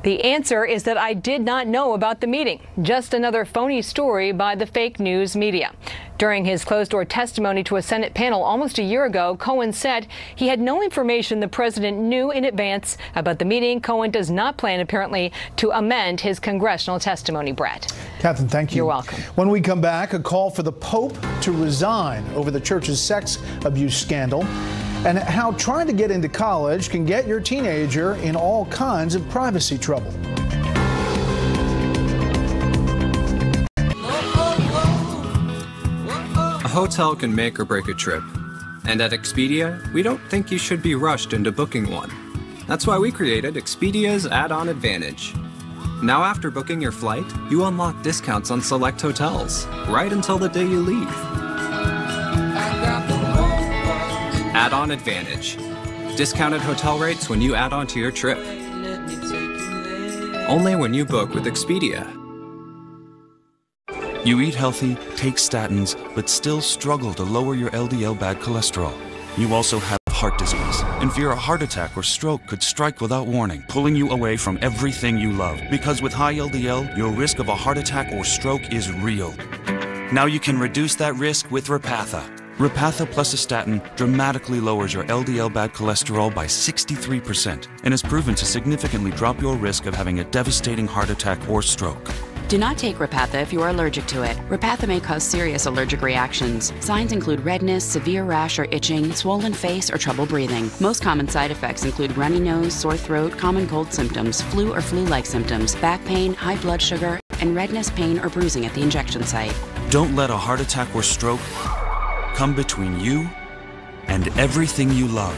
"The answer is that I did not know about the meeting. Just another phony story by the fake news media." During his closed-door testimony to a Senate panel almost a year ago, Cohen said he had no information the president knew in advance about the meeting. Cohen does not plan, apparently, to amend his congressional testimony, Brett. Catherine, thank you. You're welcome. When we come back, a call for the Pope to resign over the church's sex abuse scandal, and how trying to get into college can get your teenager in all kinds of privacy trouble. A hotel can make or break a trip. And at Expedia, we don't think you should be rushed into booking one. That's why we created Expedia's Add-on Advantage. Now after booking your flight, you unlock discounts on select hotels, right until the day you leave. Add-on Advantage. Discounted hotel rates when you add on to your trip. Only when you book with Expedia. You eat healthy, take statins, but still struggle to lower your LDL bad cholesterol. You also have heart disease and fear a heart attack or stroke could strike without warning, pulling you away from everything you love. Because with high LDL, your risk of a heart attack or stroke is real. Now you can reduce that risk with Repatha. Repatha plus a statin dramatically lowers your LDL bad cholesterol by 63% and is proven to significantly drop your risk of having a devastating heart attack or stroke. Do not take Repatha if you are allergic to it. Repatha may cause serious allergic reactions. Signs include redness, severe rash or itching, swollen face, or trouble breathing. Most common side effects include runny nose, sore throat, common cold symptoms, flu or flu-like symptoms, back pain, high blood sugar, and redness, pain, or bruising at the injection site. Don't let a heart attack or stroke come between you and everything you love.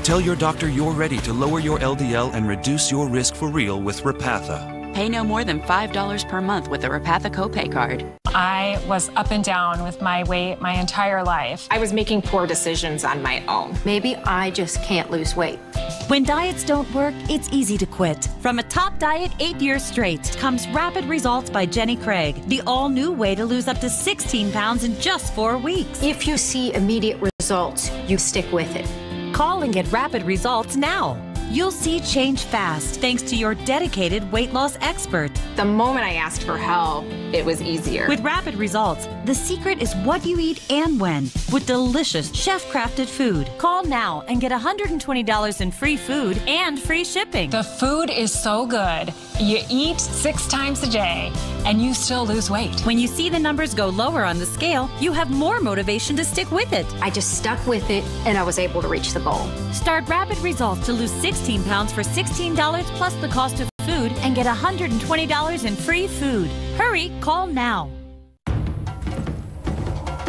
Tell your doctor you're ready to lower your LDL and reduce your risk for real with Repatha. Pay no more than $5 per month with the Repatha copay card. I was up and down with my weight my entire life. I was making poor decisions on my own. Maybe I just can't lose weight. When diets don't work, it's easy to quit. From a top diet 8 years straight comes Rapid Results by Jenny Craig, the all-new way to lose up to 16 pounds in just 4 weeks. If you see immediate results, you stick with it. Call and get Rapid Results now. You'll see change fast thanks to your dedicated weight loss expert. The moment I asked for help, it was easier. With rapid results, the secret is what you eat and when, with delicious chef-crafted food. Call now and get $120 in free food and free shipping. The food is so good. You eat 6 times a day, and you still lose weight. When you see the numbers go lower on the scale, you have more motivation to stick with it. I just stuck with it, and I was able to reach the goal. Start Rapid Results to lose 16 pounds for $16 plus the cost of food and get $120 in free food. Hurry, call now.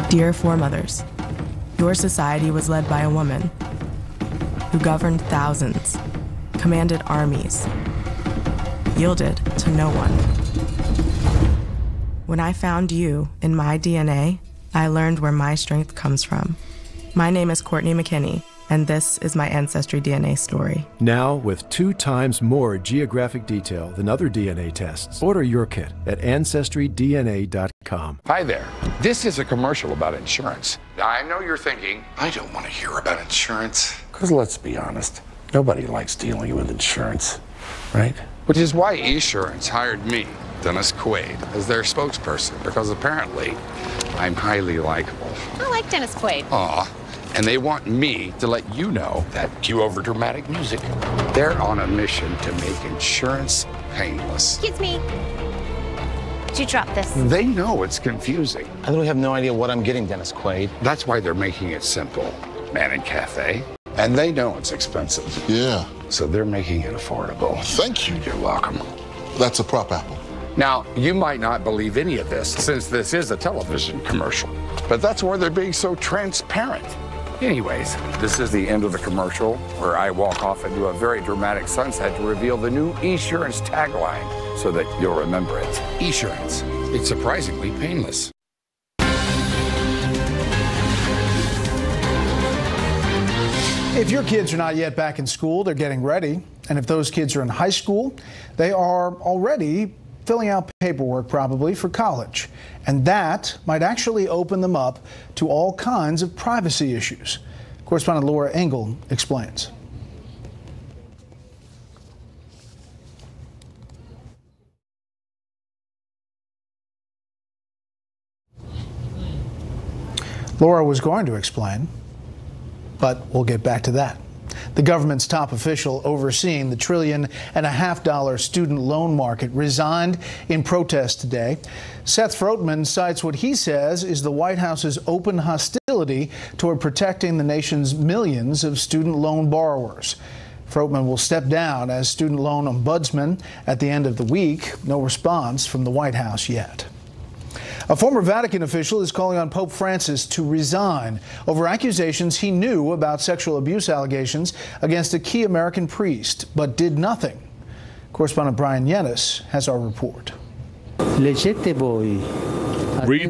Dear foremothers, your society was led by a woman who governed thousands, commanded armies, yielded to no one. When I found you in my DNA, I learned where my strength comes from. My name is Courtney McKinney, and this is my Ancestry DNA story. Now, with 2 times more geographic detail than other DNA tests. Order your kit at AncestryDNA.com. Hi there. This is a commercial about insurance. I know you're thinking, I don't want to hear about insurance. Because let's be honest, nobody likes dealing with insurance, right? Which is why Esurance hired me, Dennis Quaid, as their spokesperson, because apparently I'm highly likable. I like Dennis Quaid. Aw. And they want me to let you know that, cue over dramatic music, they're on a mission to make insurance painless. Excuse me. Did you drop this? They know it's confusing. I literally have no idea what I'm getting, Dennis Quaid. That's why they're making it simple. Man and Cafe. And they know it's expensive. Yeah. So they're making it affordable. Thank you. You're welcome. That's a prop apple. Now, you might not believe any of this, since this is a television commercial. But that's why they're being so transparent. Anyways, this is the end of the commercial, where I walk off into a very dramatic sunset to reveal the new Esurance tagline, so that you'll remember it. Esurance. It's surprisingly painless. If your kids are not yet back in school, they're getting ready. And if those kids are in high school, they are already filling out paperwork probably for college. And that might actually open them up to all kinds of privacy issues. Correspondent Laura Engel explains. Laura was going to explain, but we'll get back to that. The government's top official overseeing the $1.5 trillion student loan market resigned in protest today. Seth Frotman cites what he says is the White House's open hostility toward protecting the nation's millions of student loan borrowers. Frotman will step down as student loan ombudsman at the end of the week. No response from the White House yet. A former Vatican official is calling on Pope Francis to resign over accusations he knew about sexual abuse allegations against a key American priest, but did nothing. Correspondent Brian Yennis has our report. Read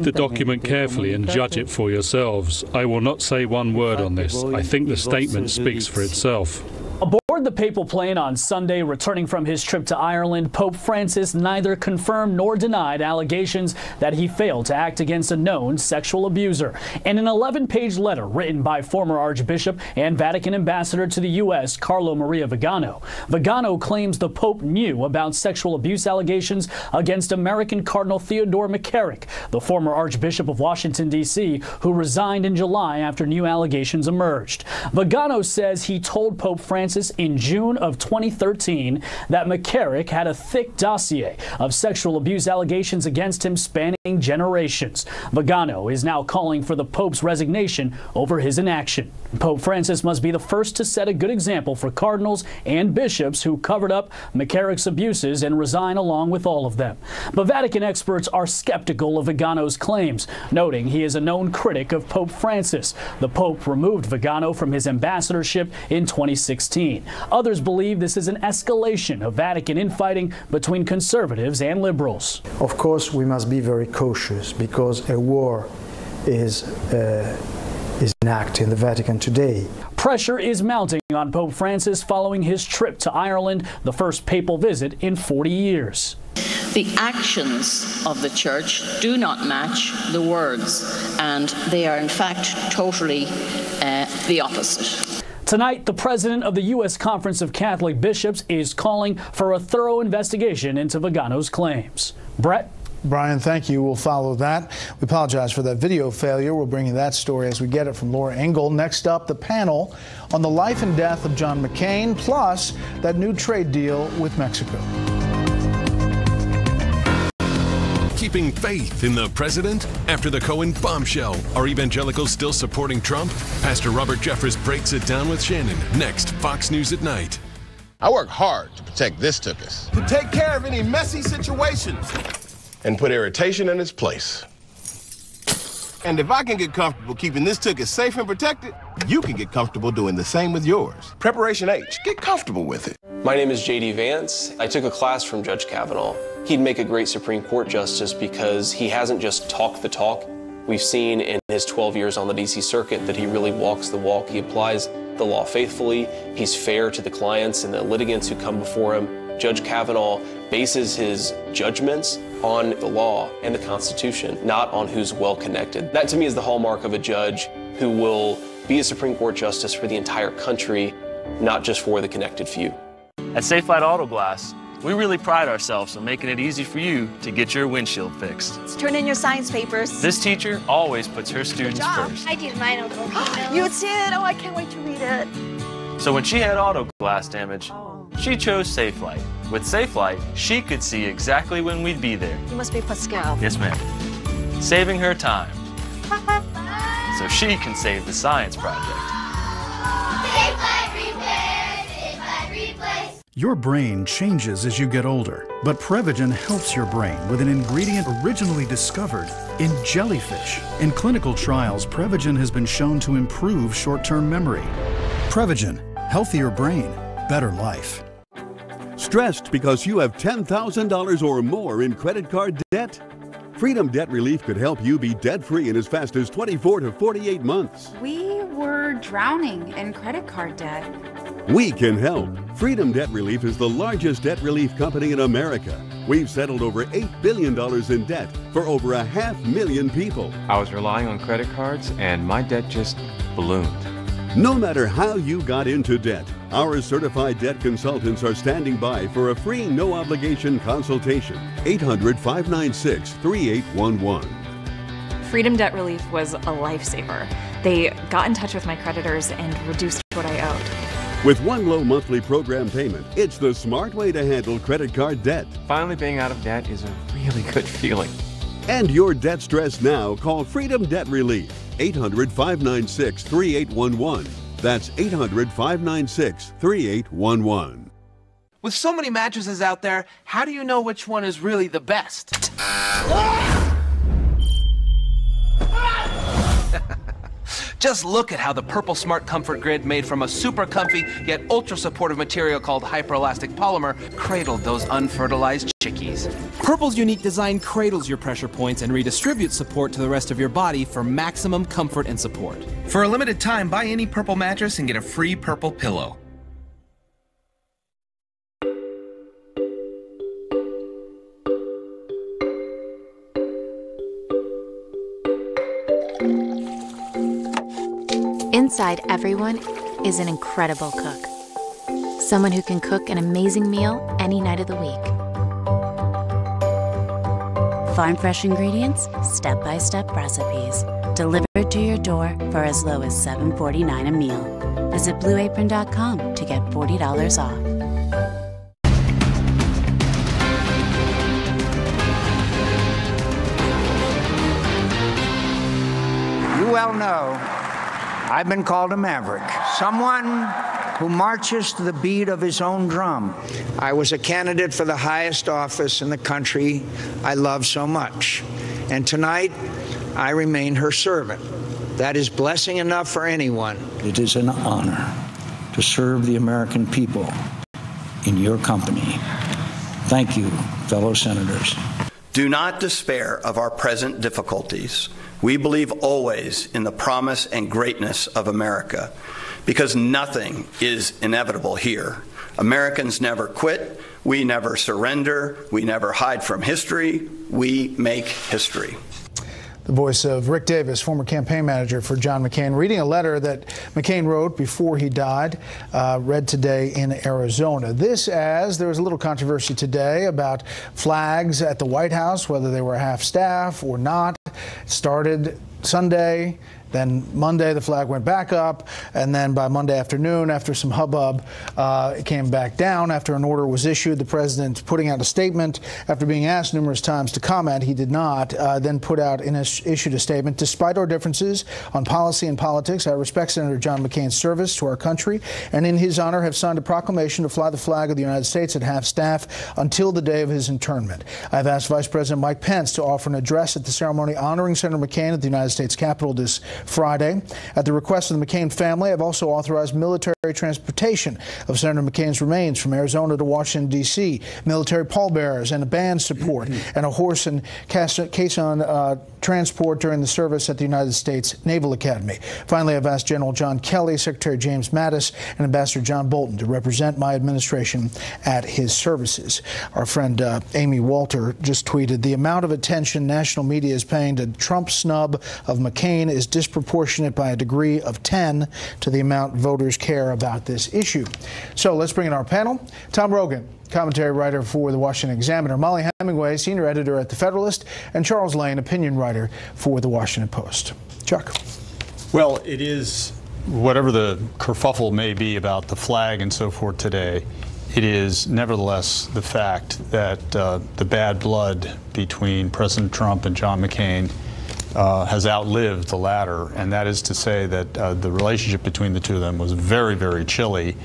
the document carefully and judge it for yourselves. I will not say one word on this. I think the statement speaks for itself. Aboard the papal plane on Sunday, returning from his trip to Ireland, Pope Francis neither confirmed nor denied allegations that he failed to act against a known sexual abuser. In an 11-page letter written by former Archbishop and Vatican ambassador to the U.S., Carlo Maria Vigano, Vigano claims the Pope knew about sexual abuse allegations against American Cardinal Theodore McCarrick, the former Archbishop of Washington, D.C., who resigned in July after new allegations emerged. Vigano says he told Pope Francis in June of 2013 that McCarrick had a thick dossier of sexual abuse allegations against him spanning generations. Vigano is now calling for the Pope's resignation over his inaction. Pope Francis must be the first to set a good example for cardinals and bishops who covered up McCarrick's abuses and resign along with all of them. But Vatican experts are skeptical of Vigano's claims, noting he is a known critic of Pope Francis. The Pope removed Vigano from his ambassadorship in 2016. Others believe this is an escalation of Vatican infighting between conservatives and liberals. Of course, we must be very cautious because a war is in act in the Vatican today. Pressure is mounting on Pope Francis following his trip to Ireland, the first papal visit in 40 years. The actions of the Church do not match the words, and they are in fact totally the opposite. Tonight, the president of the U.S. Conference of Catholic Bishops is calling for a thorough investigation into Vigano's claims. Brett? Brian, thank you. We'll follow that. We apologize for that video failure. We'll bring you that story as we get it from Laura Engel. Next up, the panel on the life and death of John McCain, plus that new trade deal with Mexico. Keeping faith in the president? After the Cohen bombshell, are evangelicals still supporting Trump? Pastor Robert Jeffress breaks it down with Shannon. Next, Fox News at Night. I work hard to protect this tuchus. To take care of any messy situations. And put irritation in its place. And if I can get comfortable keeping this tuchus safe and protected, you can get comfortable doing the same with yours. Preparation H. Get comfortable with it. My name is J.D. Vance. I took a class from Judge Kavanaugh. He'd make a great Supreme Court justice because he hasn't just talked the talk. We've seen in his 12 years on the D.C. Circuit that he really walks the walk. He applies the law faithfully. He's fair to the clients and the litigants who come before him. Judge Kavanaugh bases his judgments on the law and the Constitution, not on who's well-connected. That to me is the hallmark of a judge who will be a Supreme Court justice for the entire country, not just for the connected few. At Safe Light Auto Glass, we really pride ourselves on making it easy for you to get your windshield fixed. Let's turn in your science papers. This teacher always puts her students first. I did mine over. You did? Oh, I can't wait to read it. So when she had auto glass damage, she chose Safe Light. With Safe Light, she could see exactly when we'd be there. You must be Pascal. Yes, ma'am. Saving her time. So she can save the science project. Safe Light Repair, Safe Light Replace. Your brain changes as you get older, but Prevagen helps your brain with an ingredient originally discovered in jellyfish. In clinical trials, Prevagen has been shown to improve short-term memory. Prevagen, healthier brain, better life. Stressed because you have $10,000 or more in credit card debt? Freedom Debt Relief could help you be debt-free in as fast as 24 to 48 months. We were drowning in credit card debt. We can help. Freedom Debt Relief is the largest debt relief company in America. We've settled over $8 billion in debt for over 500,000 people. I was relying on credit cards and my debt just ballooned. No matter how you got into debt, our certified debt consultants are standing by for a free, no-obligation consultation. 800-596-3811. Freedom Debt Relief was a lifesaver. They got in touch with my creditors and reduced what I owed. With one low monthly program payment, it's the smart way to handle credit card debt. Finally being out of debt is a really good feeling. End your debt stress now. Call Freedom Debt Relief. 800-596-3811. That's 800-596-3811. With so many mattresses out there, how do you know which one is really the best? Just look at how the Purple Smart Comfort Grid, made from a super comfy yet ultra supportive material called hyperelastic polymer, cradled those unfertilized chickies. Purple's unique design cradles your pressure points and redistributes support to the rest of your body for maximum comfort and support. For a limited time, buy any Purple mattress and get a free Purple pillow. Inside everyone is an incredible cook. Someone who can cook an amazing meal any night of the week. Farm fresh ingredients, step-by-step recipes, delivered to your door for as low as $7.49 a meal. Visit BlueApron.com to get $40 off. You well know I've been called a maverick, someone who marches to the beat of his own drum. I was a candidate for the highest office in the country I love so much. And tonight, I remain her servant. That is blessing enough for anyone. It is an honor to serve the American people in your company. Thank you, fellow senators. Do not despair of our present difficulties. We believe always in the promise and greatness of America, because nothing is inevitable here. Americans never quit. We never surrender. We never hide from history. We make history. The voice of Rick Davis, former campaign manager for John McCain, reading a letter that McCain wrote before he died, read today in Arizona. This as there was a little controversy today about flags at the White House, whether they were half-staff or not. It started Sunday. Then Monday, the flag went back up, and then by Monday afternoon, after some hubbub, it came back down after an order was issued. The president putting out a statement after being asked numerous times to comment. He did not. Then issued a statement. Despite our differences on policy and politics, I respect Senator John McCain's service to our country, and in his honor have signed a proclamation to fly the flag of the United States at half-staff until the day of his internment. I've asked Vice President Mike Pence to offer an address at the ceremony honoring Senator McCain at the United States Capitol this Friday. At the request of the McCain family, I've also authorized military transportation of Senator McCain's remains from Arizona to Washington, D.C., military pallbearers and a band support, and a horse and caisson transport during the service at the United States Naval Academy. Finally, I've asked General John Kelly, Secretary James Mattis, and Ambassador John Bolton to represent my administration at his services. Our friend Amy Walter just tweeted, the amount of attention national media is paying to Trump's snub of McCain is disproportionate by a degree of 10 to the amount voters care about this issue. So let's bring in our panel. Tom Rogan, commentary writer for the Washington Examiner, Molly Hemingway, senior editor at The Federalist, and Charles Lane, opinion writer for the Washington Post. Chuck. Well, it is, whatever the kerfuffle may be about the flag and so forth today, it is nevertheless the fact that the bad blood between President Trump and John McCain has outlived the latter, and that is to say that the relationship between the two of them was very, very chilly,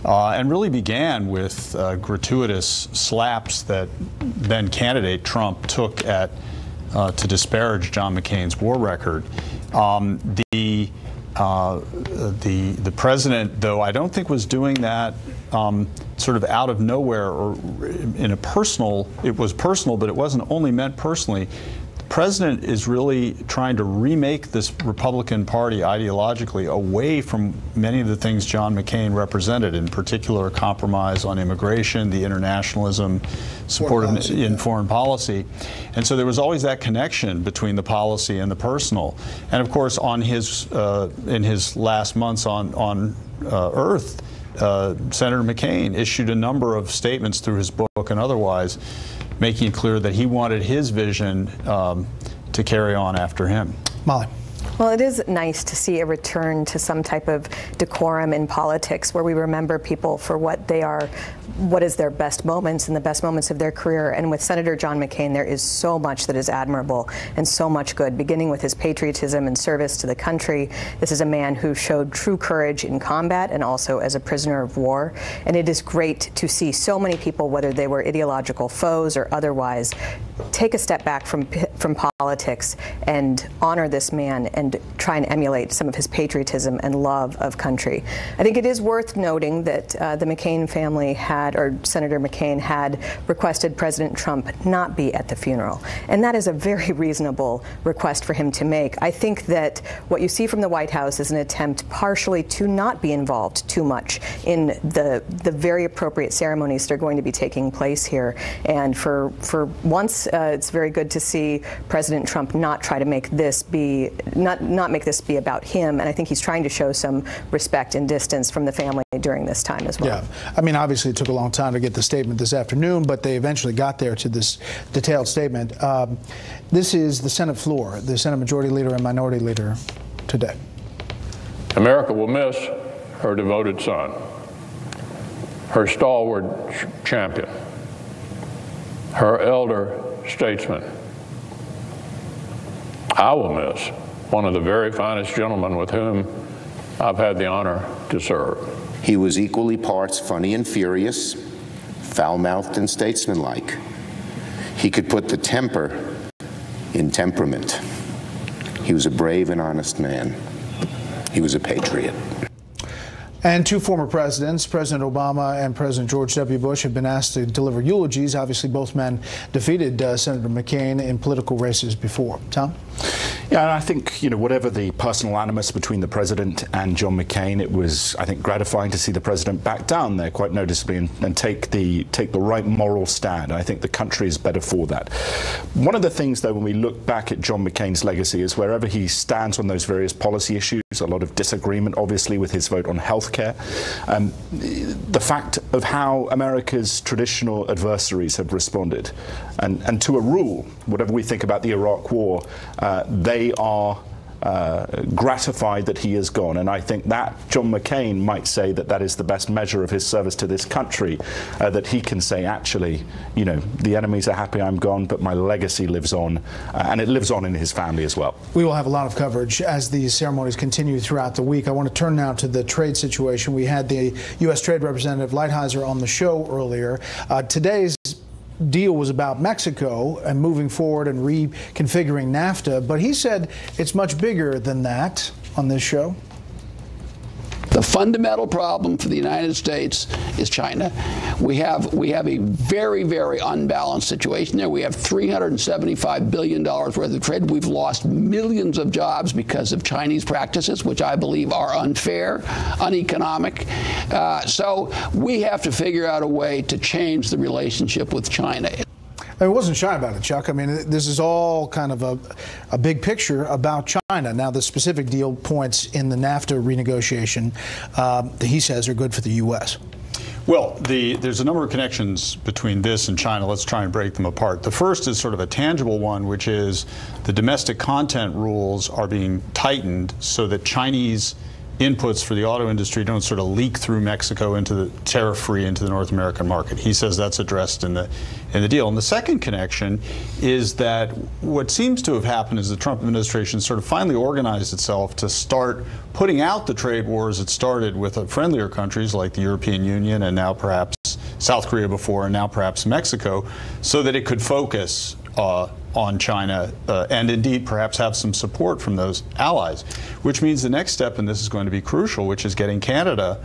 and really began with gratuitous slaps that then candidate Trump took at to disparage John McCain's war record. The president, though, I don't think was doing that sort of out of nowhere or in a personal. It was personal, but it wasn't only meant personally. The president is really trying to remake this Republican Party ideologically away from many of the things John McCain represented, in particular a compromise on immigration, the internationalism, support in foreign policy. And so there was always that connection between the policy and the personal. And of course, on his in his last months on Earth, Senator McCain issued a number of statements through his book and otherwise, making it clear that he wanted his vision to carry on after him. Molly. Well, it is nice to see a return to some type of decorum in politics where we remember people for what they are, what is their best moments and the best moments of their career. And with Senator John McCain, there is so much that is admirable and so much good, beginning with his patriotism and service to the country. This is a man who showed true courage in combat and also as a prisoner of war. And it is great to see so many people, whether they were ideological foes or otherwise, take a step back from politics and honor this man and try and emulate some of his patriotism and love of country. I think it is worth noting that the McCain family had, or Senator McCain had requested President Trump not be at the funeral. And that is a very reasonable request for him to make. I think that what you see from the White House is an attempt partially to not be involved too much in the very appropriate ceremonies that are going to be taking place here. And for once, it's very good to see President Trump not try to make this be, not make this be about him. And I think he's trying to show some respect and distance from the family during this time as well. Yeah, I mean, obviously it took a long time to get the statement this afternoon, but they eventually got there to this detailed statement. This is the Senate floor, the Senate Majority Leader and Minority Leader today. America will miss her devoted son, her stalwart champion, her elder statesman. I will miss one of the very finest gentlemen with whom I've had the honor to serve. He was equally parts funny and furious, foul-mouthed and statesmanlike. He could put the temper in temperament. He was a brave and honest man. He was a patriot. And two former presidents, President Obama and President George W. Bush, have been asked to deliver eulogies. Obviously, both men defeated Senator McCain in political races before. Tom? Yeah, and I think, whatever the personal animus between the president and John McCain, it was, I think, gratifying to see the president back down there quite noticeably and take the right moral stand. I think the country is better for that. One of the things, though, when we look back at John McCain's legacy is wherever he stands on those various policy issues, a lot of disagreement, obviously, with his vote on health care. The fact of how America's traditional adversaries have responded, and to a rule, whatever we think about the Iraq War, they are gratified that he is gone. And I think that John McCain might say that that is the best measure of his service to this country, that he can say, actually, the enemies are happy I'm gone, but my legacy lives on, and it lives on in his family as well. We will have a lot of coverage as these ceremonies continue throughout the week. I want to turn now to the trade situation. We had the U.S. Trade Representative Lighthizer on the show earlier. Today's deal was about Mexico and moving forward and reconfiguring NAFTA, but he said it's much bigger than that on this show. The fundamental problem for the United States is China. We have a very, very unbalanced situation there. We have $375 billion worth of trade. We've lost millions of jobs because of Chinese practices, which I believe are unfair, uneconomic. So we have to figure out a way to change the relationship with China. I wasn't shy about it, Chuck. I mean, this is all kind of a big picture about China. Now, the specific deal points in the NAFTA renegotiation that he says are good for the U.S. Well, there's a number of connections between this and China. Let's try and break them apart. The first is sort of a tangible one, which is the domestic content rules are being tightened so that Chinese inputs for the auto industry don't sort of leak through Mexico into the tariff-free into the North American market. He says that's addressed in the deal. And the second connection is that what seems to have happened is the Trump administration sort of finally organized itself to start putting out the trade wars it started with friendlier countries like the European Union and now perhaps South Korea before and now perhaps Mexico, so that it could focus on China and indeed perhaps have some support from those allies, which means the next step in this is going to be crucial, which is getting Canada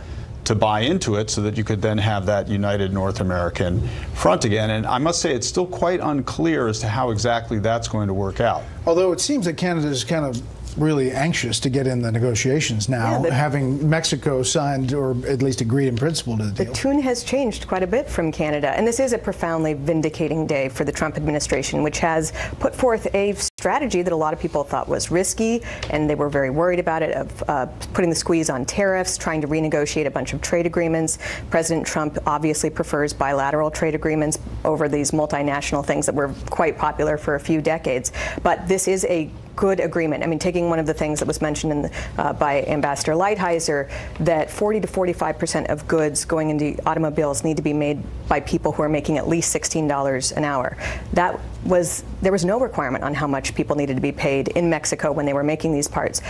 to buy into it so that you could then have that united North American front again. And I must say it's still quite unclear as to how exactly that's going to work out. Although it seems that Canada is kind of really anxious to get in the negotiations now, having Mexico signed or at least agreed in principle to the deal. The tune has changed quite a bit from Canada, and this is a profoundly vindicating day for the Trump administration, which has put forth a strategy that a lot of people thought was risky, and they were very worried about it, of putting the squeeze on tariffs, trying to renegotiate a bunch of trade agreements. President Trump obviously prefers bilateral trade agreements over these multinational things that were quite popular for a few decades. But this is a good agreement. I mean, taking one of the things that was mentioned by Ambassador Lighthizer, that 40 to 45% of goods going into automobiles need to be made by people who are making at least $16 an hour. There was no requirement on how much people needed to be paid in Mexico when they were making these parts.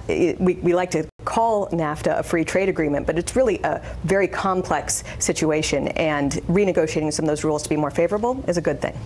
We like to call NAFTA a free trade agreement, but it's really a very complex situation, and renegotiating some of those rules to be more favorable is a good thing.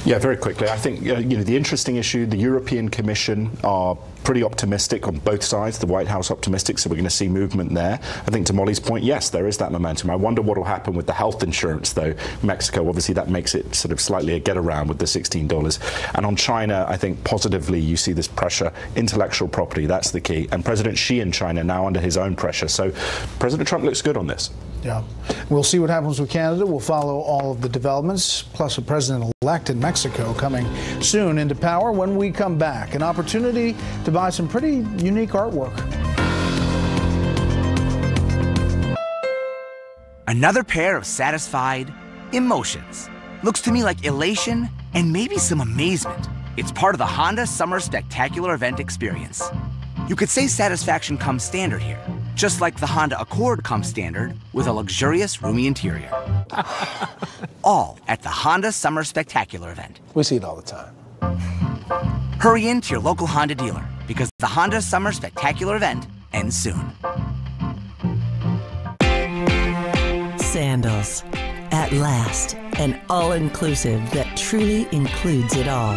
Yeah, very quickly. I think the interesting issue, the European Commission are pretty optimistic on both sides. The White House optimistic, so we're going to see movement there. I think to Molly's point, yes, there is that momentum. I wonder what will happen with the health insurance, though. Mexico, obviously, that makes it sort of slightly a get around with the $16. And on China, I think positively you see this pressure. Intellectual property, that's the key. And President Xi in China now under his own pressure. So President Trump looks good on this. Yeah. We'll see what happens with Canada. We'll follow all of the developments, plus a president-elect in Mexico coming soon into power. When we come back, an opportunity to buy some pretty unique artwork. Another pair of satisfied emotions. Looks to me like elation and maybe some amazement. It's part of the Honda Summer Spectacular event experience. You could say satisfaction comes standard here, just like the Honda Accord comes standard with a luxurious, roomy interior. All at the Honda Summer Spectacular event. We see it all the time. Hurry in to your local Honda dealer, because the Honda Summer Spectacular event ends soon. Sandals. At last, an all-inclusive that truly includes it all.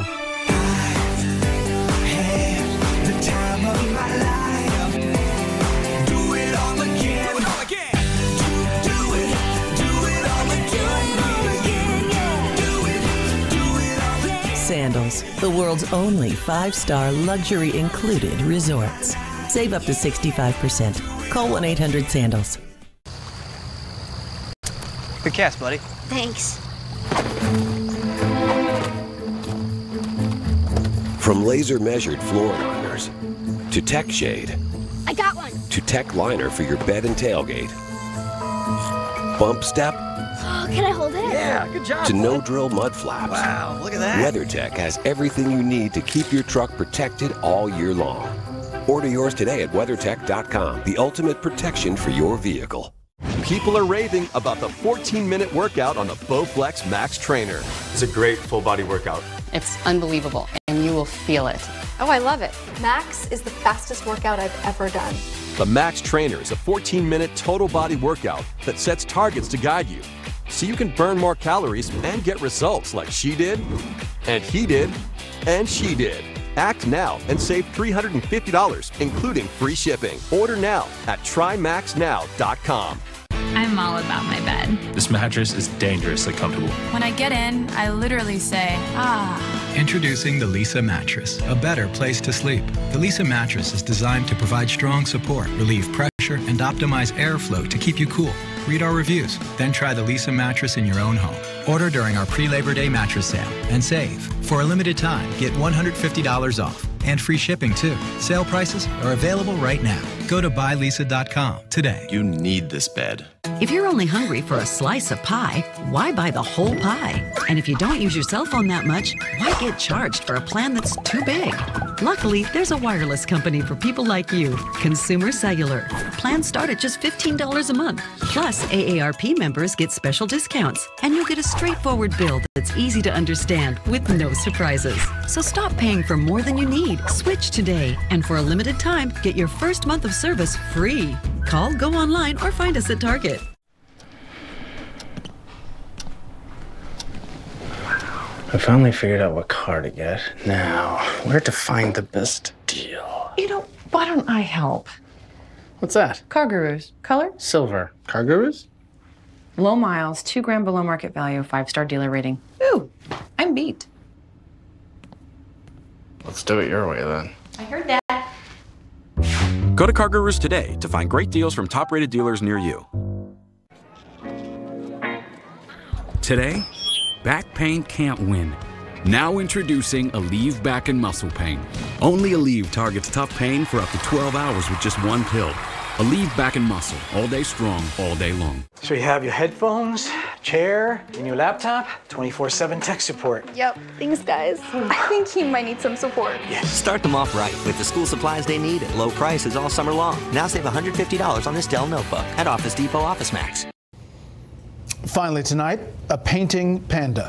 The time of my life. Do it all again. Sandals, the world's only 5-star luxury included resorts. Save up to 65%. Call 1-800-SANDALS. Good cast, buddy. Thanks. From laser-measured floor liners to tech shade I got one. to tech liner for your bed and tailgate. Bump step Oh, can I hold it? Yeah, good job. to no-drill mud flaps. Wow, look at that. WeatherTech has everything you need to keep your truck protected all year long. Order yours today at WeatherTech.com, the ultimate protection for your vehicle. People are raving about the 14-minute workout on the BowFlex Max Trainer. It's a great full-body workout. It's unbelievable, and you will feel it. Oh, I love it. Max is the fastest workout I've ever done. The Max Trainer is a 14-minute total body workout that sets targets to guide you, so you can burn more calories and get results like she did, and he did, and she did. Act now and save $350, including free shipping. Order now at TryMaxNow.com. I'm all about my bed. This mattress is dangerously comfortable. When I get in, I literally say, ah. Introducing the Lisa mattress, a better place to sleep. The Lisa mattress is designed to provide strong support, relieve pressure, and optimize airflow to keep you cool. Read our reviews, then try the Lisa mattress in your own home. Order during our pre-Labor Day mattress sale and save. For a limited time, get $150 off and free shipping too. Sale prices are available right now. Go to buylisa.com today. You need this bed. If you're only hungry for a slice of pie, why buy the whole pie? And if you don't use your cell phone that much, why get charged for a plan that's too big? Luckily, there's a wireless company for people like you, Consumer Cellular. Plans start at just $15 a month. Plus, AARP members get special discounts, and you'll get a straightforward bill that's easy to understand with no surprises. So stop paying for more than you need. Switch today, and for a limited time, get your first month of service free. Call, go online, or find us at Target. I finally figured out what car to get. Now, where to find the best deal? You know, why don't I help? What's that? Car Gurus. Color? Silver. Car Gurus? Low miles, 2 grand below market value, 5-star dealer rating. Ooh, I'm beat. Let's do it your way then. I heard that. Go to Car Gurus today to find great deals from top-rated dealers near you. Today, back pain can't win. Now introducing Aleve Back and Muscle Pain. Only Aleve targets tough pain for up to 12 hours with just one pill. Aleve Back and Muscle, all day strong, all day long. So you have your headphones, chair, and your laptop, 24/7 tech support. Yep. Thanks, guys. I think he might need some support. Start them off right with the school supplies they need at low prices all summer long. Now save $150 on this Dell notebook at Office Depot Office Max. Finally tonight, a painting panda.